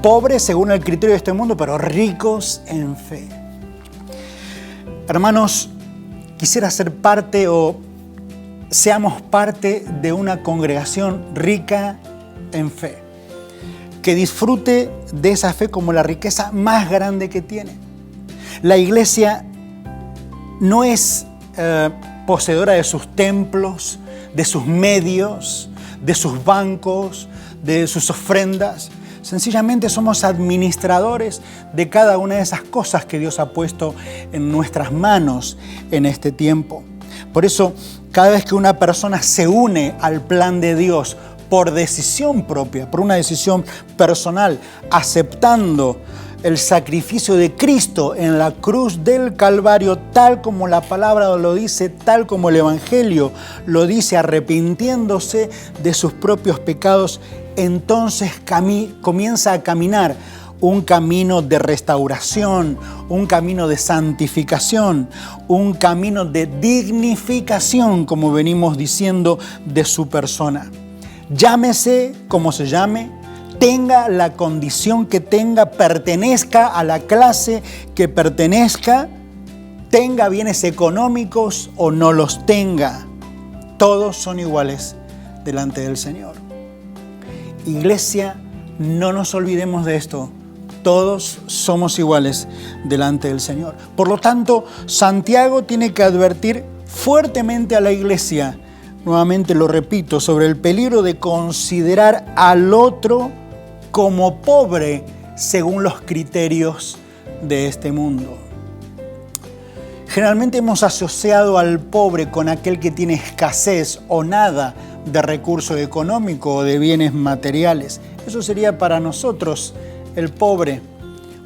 Pobres según el criterio de este mundo, pero ricos en fe. Hermanos, quisiera ser parte o seamos parte de una congregación rica en fe, que disfrute de esa fe como la riqueza más grande que tiene. La iglesia no es poseedora de sus templos, de sus medios, de sus bancos, de sus ofrendas. Sencillamente somos administradores de cada una de esas cosas que Dios ha puesto en nuestras manos en este tiempo. Por eso, cada vez que una persona se une al plan de Dios por decisión propia, por una decisión personal, aceptando el sacrificio de Cristo en la cruz del Calvario, tal como la palabra lo dice, tal como el Evangelio lo dice, arrepintiéndose de sus propios pecados, entonces comienza a caminar un camino de restauración, un camino de santificación, un camino de dignificación, como venimos diciendo, de su persona. Llámese como se llame, tenga la condición que tenga, pertenezca a la clase que pertenezca, tenga bienes económicos o no los tenga. Todos son iguales delante del Señor. Iglesia, no nos olvidemos de esto. Todos somos iguales delante del Señor. Por lo tanto, Santiago tiene que advertir fuertemente a la iglesia, nuevamente lo repito, sobre el peligro de considerar al otro como pobre según los criterios de este mundo. Generalmente hemos asociado al pobre con aquel que tiene escasez o nada de recurso económico o de bienes materiales. Eso sería para nosotros el pobre,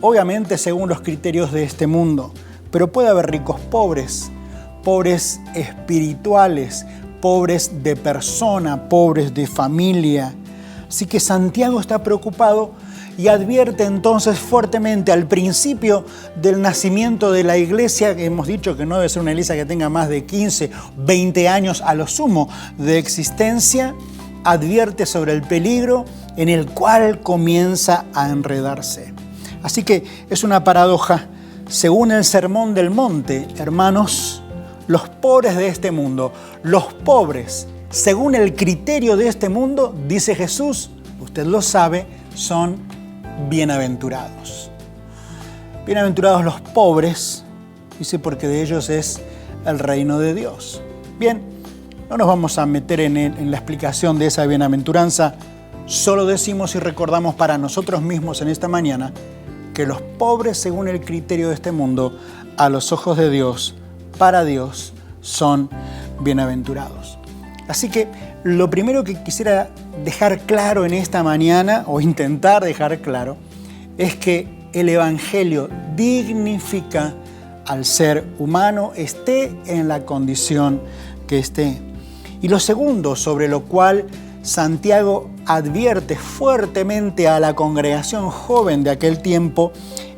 obviamente según los criterios de este mundo. Pero puede haber ricos pobres, pobres espirituales, pobres de persona, pobres de familia. Así que Santiago está preocupado y advierte entonces fuertemente al principio del nacimiento de la iglesia, que hemos dicho que no debe ser una iglesia que tenga más de 15, 20 años a lo sumo de existencia, advierte sobre el peligro en el cual comienza a enredarse. Así que es una paradoja. Según el Sermón del Monte, hermanos, los pobres de este mundo, los pobres, según el criterio de este mundo, dice Jesús, usted lo sabe, son bienaventurados. Bienaventurados los pobres, dice, porque de ellos es el reino de Dios. Bien, no nos vamos a meter en la explicación de esa bienaventuranza, solo decimos y recordamos para nosotros mismos en esta mañana que los pobres, según el criterio de este mundo, a los ojos de Dios, para Dios, son bienaventurados. Así que lo primero que quisiera dejar claro en esta mañana, o intentar dejar claro, es que el Evangelio dignifica al ser humano, esté en la condición que esté. Y lo segundo, sobre lo cual Santiago advierte fuertemente a la congregación joven de aquel tiempo,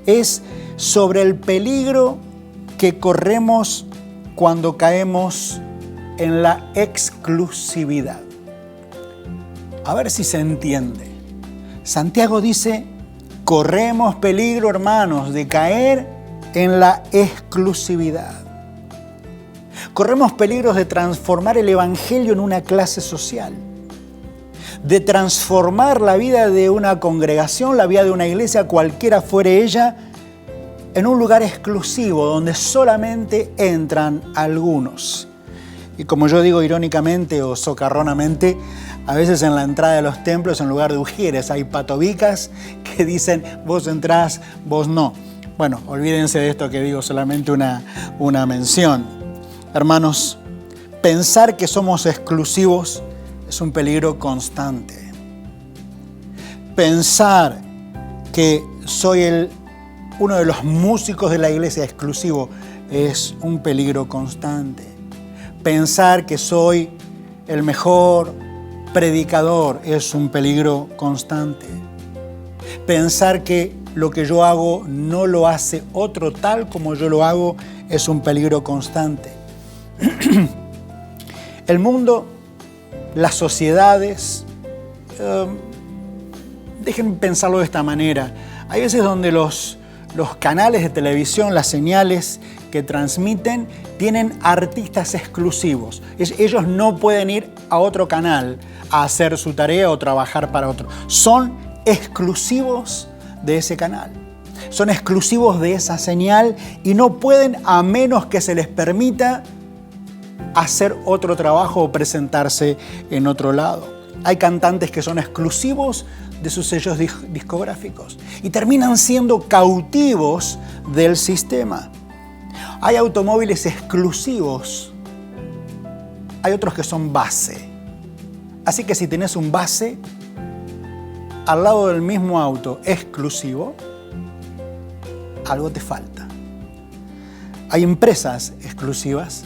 es sobre el peligro que corremos cuando caemos en la exclusividad. A ver si se entiende. Santiago dice, corremos peligro, hermanos, de caer en la exclusividad. Corremos peligros de transformar el Evangelio en una clase social, de transformar la vida de una congregación, la vida de una iglesia, cualquiera fuere ella, en un lugar exclusivo donde solamente entran algunos. Y como yo digo irónicamente o socarronamente, a veces en la entrada de los templos, en lugar de ujieres, hay patobicas que dicen, vos entrás, vos no. Bueno, olvídense de esto que digo, solamente una mención. Hermanos, pensar que somos exclusivos es un peligro constante. Pensar que soy uno de los músicos de la iglesia exclusivo es un peligro constante. Pensar que soy el mejor predicador es un peligro constante. Pensar que lo que yo hago no lo hace otro tal como yo lo hago es un peligro constante. El mundo, las sociedades, déjenme pensarlo de esta manera. Hay veces donde los canales de televisión, las señales que transmiten, tienen artistas exclusivos. Ellos no pueden ir a otro canal a hacer su tarea o trabajar para otro. Son exclusivos de ese canal. Son exclusivos de esa señal y no pueden, a menos que se les permita, hacer otro trabajo o presentarse en otro lado. Hay cantantes que son exclusivos de sus sellos discográficos y terminan siendo cautivos del sistema. Hay automóviles exclusivos, hay otros que son base. Así que si tenés un base al lado del mismo auto exclusivo, algo te falta. Hay empresas exclusivas,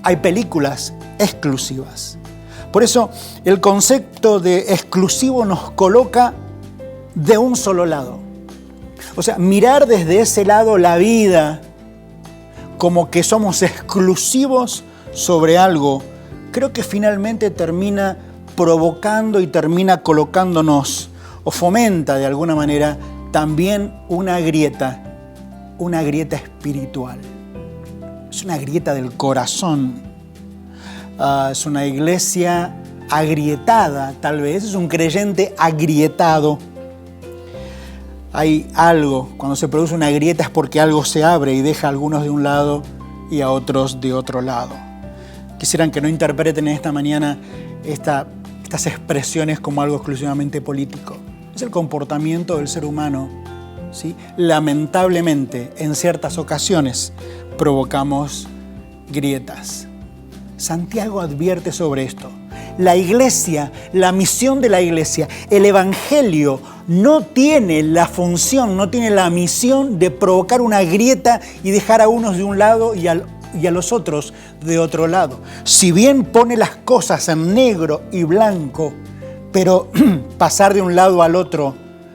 hay películas exclusivas. Por eso el concepto de exclusivo nos coloca de un solo lado. O sea, mirar desde ese lado la vida como que somos exclusivos sobre algo, creo que finalmente termina provocando y termina colocándonos o fomenta de alguna manera también una grieta espiritual. Es una grieta del corazón. Es una iglesia agrietada, tal vez. Es un creyente agrietado. Hay algo, cuando se produce una grieta es porque algo se abre y deja a algunos de un lado y a otros de otro lado. Quisieran que no interpreten en esta mañana estas expresiones como algo exclusivamente político. Es el comportamiento del ser humano, ¿sí? Lamentablemente, en ciertas ocasiones provocamos grietas. Santiago advierte sobre esto. la iglesia, la misión de la iglesia, el evangelio no tiene la función, no tiene la misión de provocar una grieta y dejar a unos de un lado y a los otros de otro lado. Si bien pone las cosas en negro y blanco, pero pasar de un lado al otro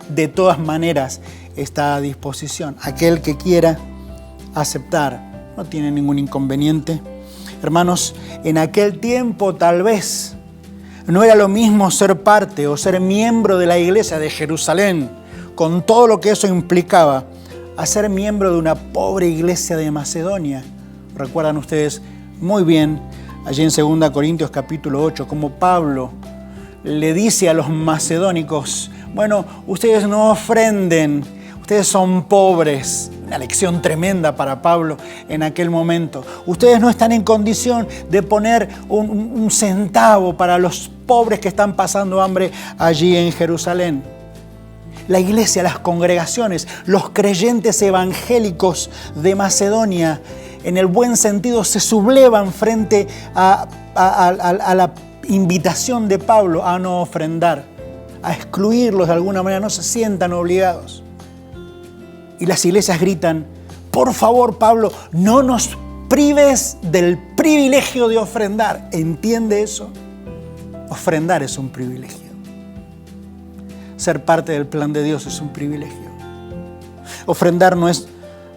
de todas maneras está a disposición. Aquel que quiera aceptar no tiene ningún inconveniente. Hermanos, en aquel tiempo tal vez no era lo mismo ser parte o ser miembro de la iglesia de Jerusalén, con todo lo que eso implicaba, a ser miembro de una pobre iglesia de Macedonia. Recuerdan ustedes muy bien allí en 2 Corintios capítulo 8, como Pablo le dice a los macedónicos: bueno, ustedes no ofrenden, ustedes son pobres. Una lección tremenda para Pablo en aquel momento. Ustedes no están en condición de poner un centavo para los pobres que están pasando hambre allí en Jerusalén. La iglesia, las congregaciones, los creyentes evangélicos de Macedonia, en el buen sentido, se sublevan frente a la invitación de Pablo a no ofrendar, a excluirlos de alguna manera, no se sientan obligados. Y las iglesias gritan: por favor, Pablo, no nos prives del privilegio de ofrendar. ¿Entiende eso? Ofrendar es un privilegio. Ser parte del plan de Dios es un privilegio. Ofrendar no es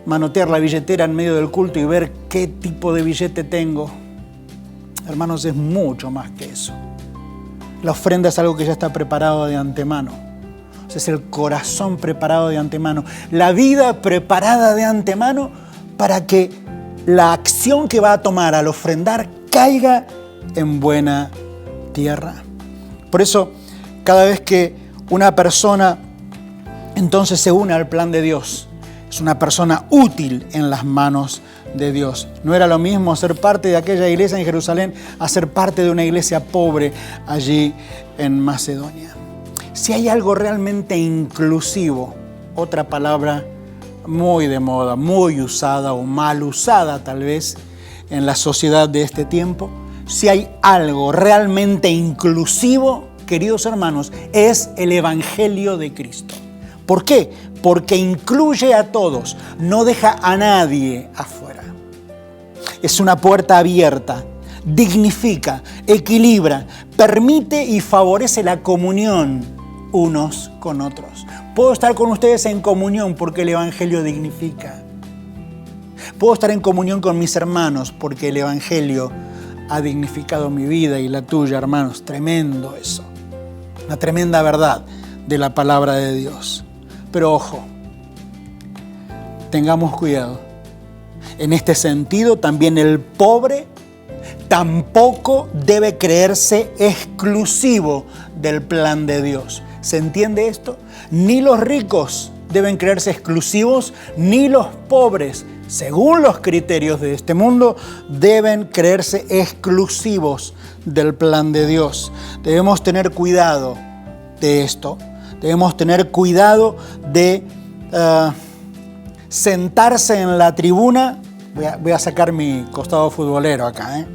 manotear la billetera en medio del culto y ver qué tipo de billete tengo. Hermanos, es mucho más que eso. La ofrenda es algo que ya está preparado de antemano. Es el corazón preparado de antemano, la vida preparada de antemano para que la acción que va a tomar al ofrendar caiga en buena tierra. Por eso, cada vez que una persona entonces se une al plan de Dios, es una persona útil en las manos de Dios. No era lo mismo ser parte de aquella iglesia en Jerusalén a ser parte de una iglesia pobre allí en Macedonia. Si hay algo realmente inclusivo, otra palabra muy de moda, muy usada o mal usada tal vez en la sociedad de este tiempo, si hay algo realmente inclusivo, queridos hermanos, es el Evangelio de Cristo. ¿Por qué? Porque incluye a todos, no deja a nadie afuera. Es una puerta abierta, dignifica, equilibra, permite y favorece la comunión unos con otros. Puedo estar con ustedes en comunión porque el Evangelio dignifica. Puedo estar en comunión con mis hermanos porque el Evangelio ha dignificado mi vida y la tuya, hermanos. Tremendo eso. Una tremenda verdad de la palabra de Dios. Pero ojo, tengamos cuidado. En este sentido, también el pobre tampoco debe creerse exclusivo del plan de Dios. ¿Se entiende esto? Ni los ricos deben creerse exclusivos, ni los pobres, según los criterios de este mundo, deben creerse exclusivos del plan de Dios. Debemos tener cuidado de esto. Debemos tener cuidado de sentarse en la tribuna. Voy a sacar mi costado futbolero acá.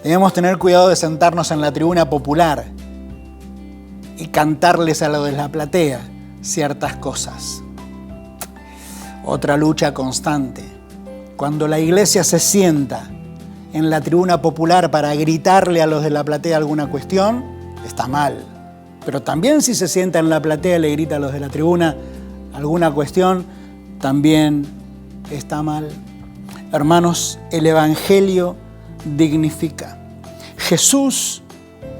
Debemos tener cuidado de sentarnos en la tribuna popular y cantarles a los de la platea ciertas cosas. Otra lucha constante. Cuando la iglesia se sienta en la tribuna popular para gritarle a los de la platea alguna cuestión, está mal. Pero también si se sienta en la platea y le grita a los de la tribuna alguna cuestión, también está mal. Hermanos, el Evangelio dignifica. Jesús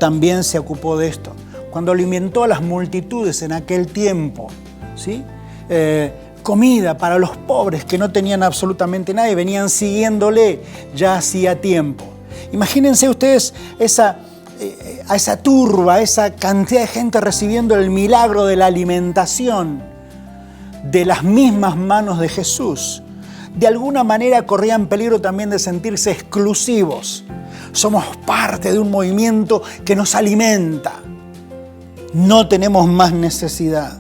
también se ocupó de esto. Cuando alimentó a las multitudes en aquel tiempo, ¿sí? Comida para los pobres que no tenían absolutamente nada y venían siguiéndole ya hacía tiempo. Imagínense ustedes a esa turba, esa cantidad de gente recibiendo el milagro de la alimentación de las mismas manos de Jesús. De alguna manera corrían peligro también de sentirse exclusivos. Somos parte de un movimiento que nos alimenta. No tenemos más necesidad.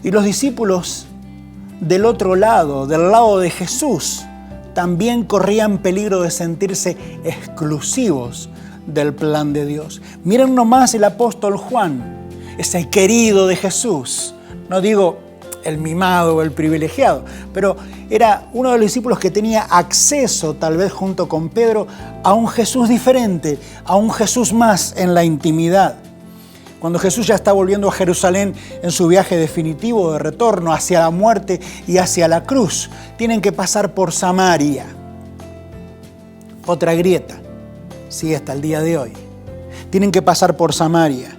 Y los discípulos del otro lado, del lado de Jesús, también corrían peligro de sentirse exclusivos del plan de Dios. Miren nomás el apóstol Juan, ese querido de Jesús. No digo el mimado o el privilegiado, pero era uno de los discípulos que tenía acceso, tal vez junto con Pedro, a un Jesús diferente, a un Jesús más en la intimidad. Cuando Jesús ya está volviendo a Jerusalén en su viaje definitivo de retorno hacia la muerte y hacia la cruz, tienen que pasar por Samaria. Otra grieta, sí, hasta el día de hoy. Tienen que pasar por Samaria.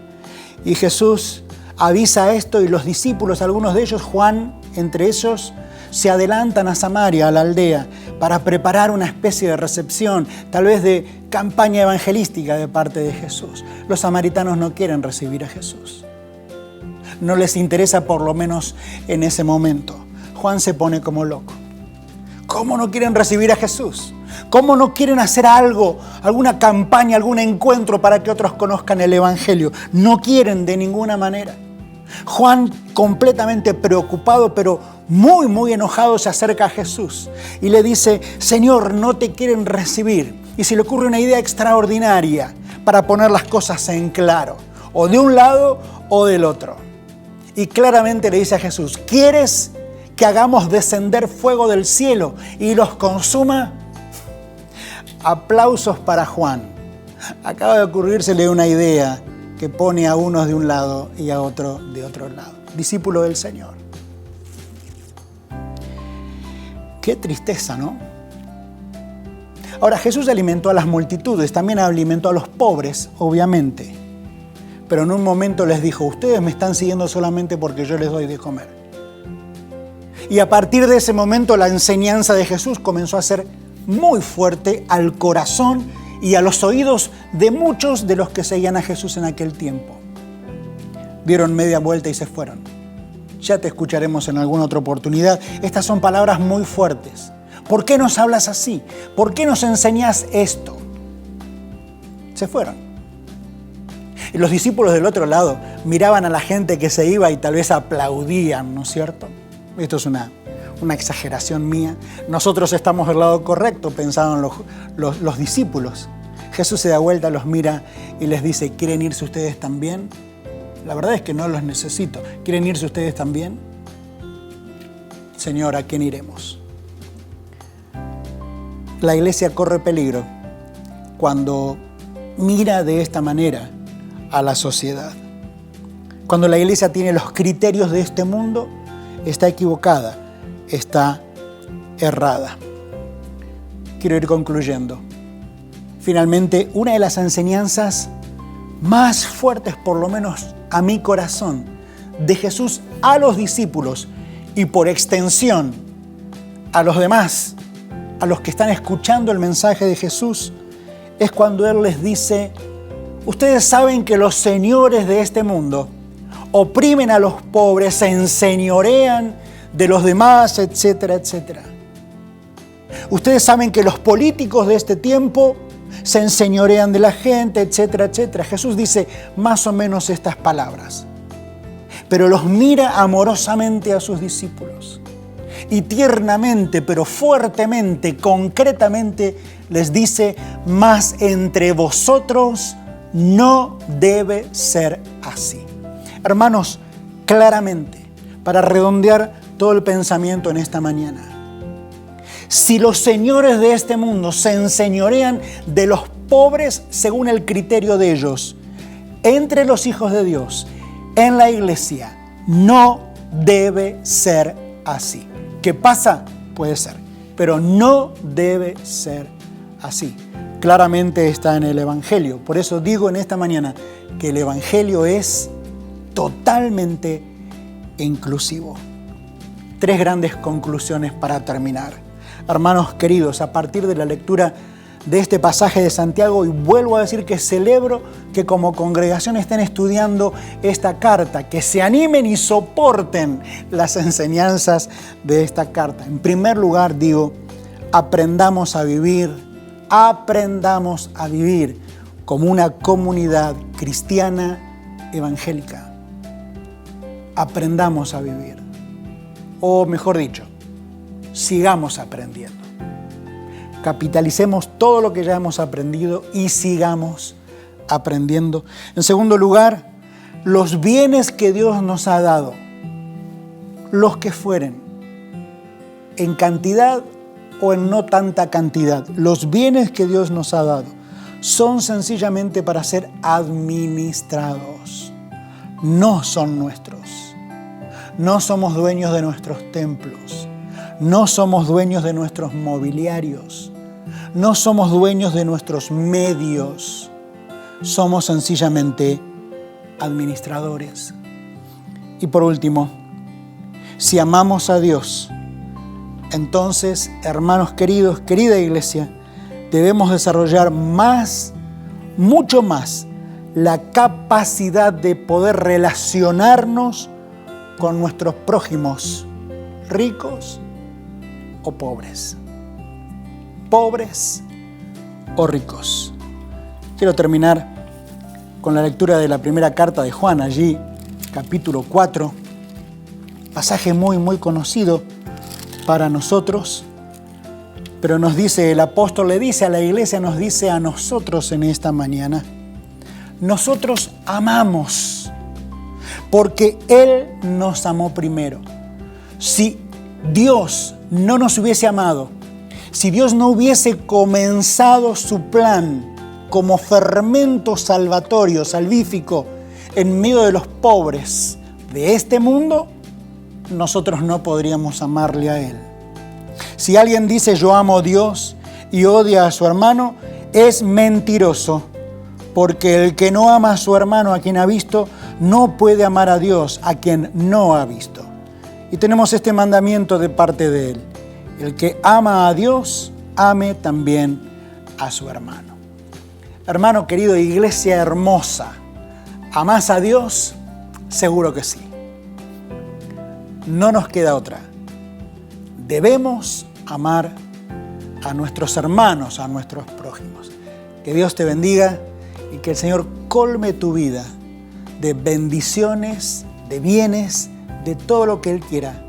Y Jesús avisa esto y los discípulos, algunos de ellos, Juan entre ellos, se adelantan a Samaria, a la aldea, para preparar una especie de recepción, tal vez de campaña evangelística de parte de Jesús. Los samaritanos no quieren recibir a Jesús. No les interesa, por lo menos en ese momento. Juan se pone como loco. ¿Cómo no quieren recibir a Jesús? ¿Cómo no quieren hacer algo, alguna campaña, algún encuentro para que otros conozcan el Evangelio? No quieren de ninguna manera. Juan, completamente preocupado, pero muy enojado, se acerca a Jesús y le dice: Señor, no te quieren recibir. Y se le ocurre una idea extraordinaria para poner las cosas en claro, o de un lado o del otro. Y claramente le dice a Jesús: ¿quieres que hagamos descender fuego del cielo y los consuma? Aplausos para Juan. Acaba de ocurrírsele una idea que pone a unos de un lado y a otro de otro lado. Discípulo del Señor. Qué tristeza, ¿no? Ahora, Jesús alimentó a las multitudes, también alimentó a los pobres, obviamente. Pero en un momento les dijo: ustedes me están siguiendo solamente porque yo les doy de comer. Y a partir de ese momento la enseñanza de Jesús comenzó a ser muy fuerte al corazón y a los oídos de muchos de los que seguían a Jesús en aquel tiempo. Dieron media vuelta y se fueron. Ya te escucharemos en alguna otra oportunidad. Estas son palabras muy fuertes. ¿Por qué nos hablas así? ¿Por qué nos enseñas esto? Se fueron. Y los discípulos del otro lado miraban a la gente que se iba y tal vez aplaudían, ¿no es cierto? Esto es una exageración mía. Nosotros estamos del lado correcto, pensaban los discípulos. Jesús se da vuelta, los mira y les dice: ¿quieren irse ustedes también? La verdad es que no los necesito. ¿Quieren irse ustedes también? Señor, ¿a quién iremos? La iglesia corre peligro cuando mira de esta manera a la sociedad. Cuando la iglesia tiene los criterios de este mundo, está equivocada, está errada. Quiero ir concluyendo. Finalmente, una de las enseñanzas más fuertes, por lo menos a mi corazón, de Jesús a los discípulos y por extensión a los demás, a los que están escuchando el mensaje de Jesús, es cuando Él les dice: ustedes saben que los señores de este mundo oprimen a los pobres, se enseñorean de los demás, etcétera, etcétera. Ustedes saben que los políticos de este tiempo se enseñorean de la gente, etcétera, etcétera. Jesús dice más o menos estas palabras, pero los mira amorosamente a sus discípulos y tiernamente, pero fuertemente, concretamente les dice: mas entre vosotros no debe ser así. Hermanos, claramente, para redondear todo el pensamiento en esta mañana, si los señores de este mundo se enseñorean de los pobres según el criterio de ellos, entre los hijos de Dios, en la iglesia, no debe ser así. ¿Qué pasa? Puede ser, pero no debe ser así. Claramente está en el Evangelio. Por eso digo en esta mañana que el Evangelio es totalmente inclusivo. 3 grandes conclusiones para terminar. Hermanos queridos, a partir de la lectura de este pasaje de Santiago, y vuelvo a decir que celebro que como congregación estén estudiando esta carta, que se animen y soporten las enseñanzas de esta carta. En primer lugar, digo, aprendamos a vivir como una comunidad cristiana evangélica. Aprendamos a vivir. O mejor dicho, sigamos aprendiendo. capitalicemos todo lo que ya hemos aprendido y sigamos aprendiendo. En segundo lugar, los bienes que Dios nos ha dado, los que fueren, en cantidad o en no tanta cantidad, los bienes que Dios nos ha dado son sencillamente para ser administrados. No son nuestros. No somos dueños de nuestros templos. No somos dueños de nuestros mobiliarios. No somos dueños de nuestros medios. Somos sencillamente administradores. Y por último, si amamos a Dios, entonces, hermanos queridos, querida iglesia, debemos desarrollar mucho más, la capacidad de poder relacionarnos con nuestros prójimos, ricos o pobres. Pobres o ricos. Quiero terminar con la lectura de la primera carta de Juan, allí, capítulo 4, pasaje muy conocido para nosotros, pero nos dice, el apóstol le dice a la iglesia, nos dice a nosotros en esta mañana, nosotros amamos porque Él nos amó primero. Si Dios no nos hubiese amado, si Dios no hubiese comenzado su plan como fermento salvatorio, salvífico, en medio de los pobres de este mundo, nosotros no podríamos amarle a Él. Si alguien dice yo amo a Dios y odia a su hermano, es mentiroso, porque el que no ama a su hermano a quien ha visto, no puede amar a Dios a quien no ha visto. Y tenemos este mandamiento de parte de Él: el que ama a Dios, ame también a su hermano. Hermano querido, iglesia hermosa, ¿amás a Dios? Seguro que sí. No nos queda otra. Debemos amar a nuestros hermanos, a nuestros prójimos. Que Dios te bendiga y que el Señor colme tu vida de bendiciones, de bienes, de todo lo que Él quiera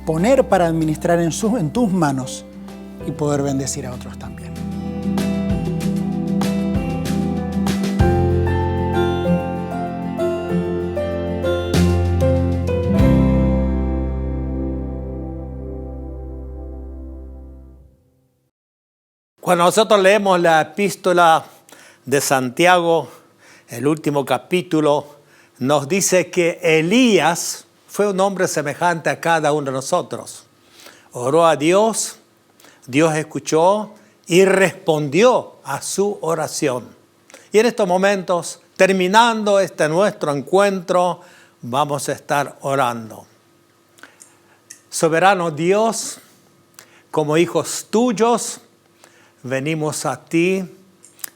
poner para administrar en tus manos y poder bendecir a otros también. Cuando nosotros leemos la epístola de Santiago, el último capítulo, nos dice que Elías fue un hombre semejante a cada uno de nosotros. Oró a Dios, Dios escuchó y respondió a su oración. Y en estos momentos, terminando nuestro encuentro, vamos a estar orando. Soberano Dios, como hijos tuyos, venimos a ti.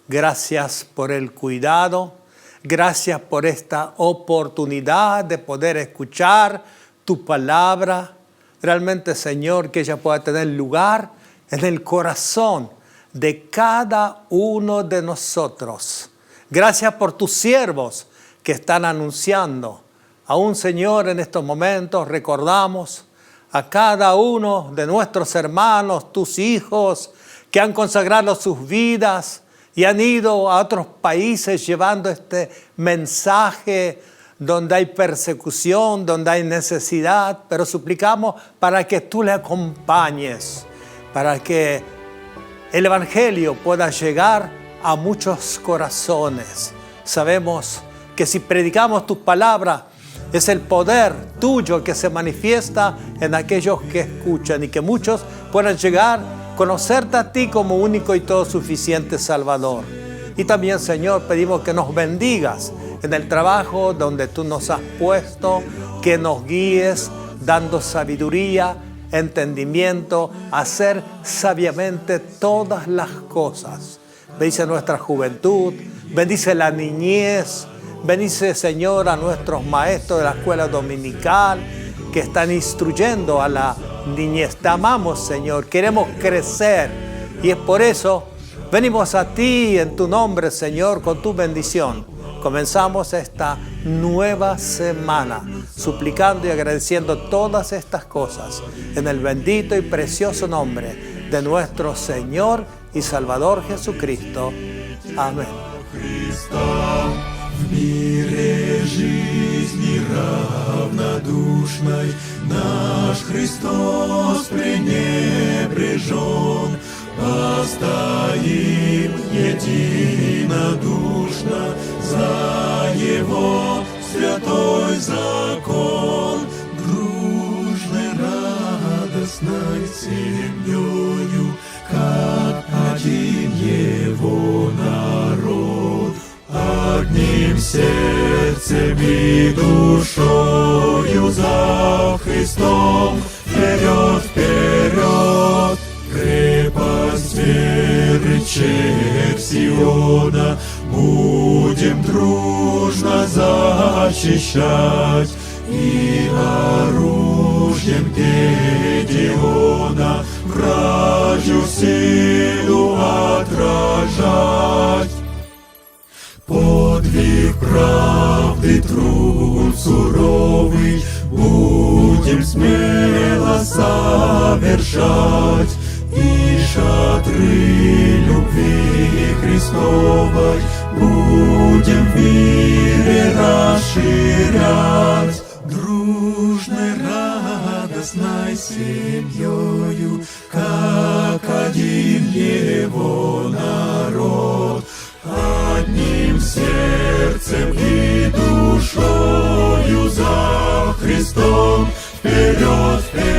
Gracias por el cuidado. Gracias por esta oportunidad de poder escuchar tu palabra. Realmente, Señor, que ella pueda tener lugar en el corazón de cada uno de nosotros. Gracias por tus siervos que están anunciando. Aún, Señor, en estos momentos recordamos a cada uno de nuestros hermanos, tus hijos, que han consagrado sus vidas y han ido a otros países llevando este mensaje donde hay persecución, donde hay necesidad, pero suplicamos para que tú le acompañes, para que el Evangelio pueda llegar a muchos corazones. Sabemos que si predicamos tus palabras, es el poder tuyo que se manifiesta en aquellos que escuchan y que muchos puedan llegar a conocerte a ti como único y todo suficiente Salvador. Y también, Señor, pedimos que nos bendigas en el trabajo donde tú nos has puesto, que nos guíes dando sabiduría, entendimiento, hacer sabiamente todas las cosas. Bendice nuestra juventud, bendice la niñez, bendice, Señor, a nuestros maestros de la escuela dominical que están instruyendo a la niñez. Te amamos, Señor, queremos crecer y es por eso venimos a ti en tu nombre, Señor, con tu bendición. Comenzamos esta nueva semana suplicando y agradeciendo todas estas cosas en el bendito y precioso nombre de nuestro Señor y Salvador Jesucristo. Amén. В мире жизни равнодушной наш Христос пренебрежен. Постоим единодушно за Его святой закон. Дружной радостной семьёю, как один Его народ. Одним сердцем и душою за Христом вперед, вперед. Крепость веры, червь Сиона будем дружно защищать и оружием Гедеона вражью силу отражать. Подвиг правды, труд суровый будем смело совершать и шатры любви Христовой будем в мире расширять. Дружной радостной семьёю, как один Его народ. Одним сердцем и душою за Христом вперед, вперед.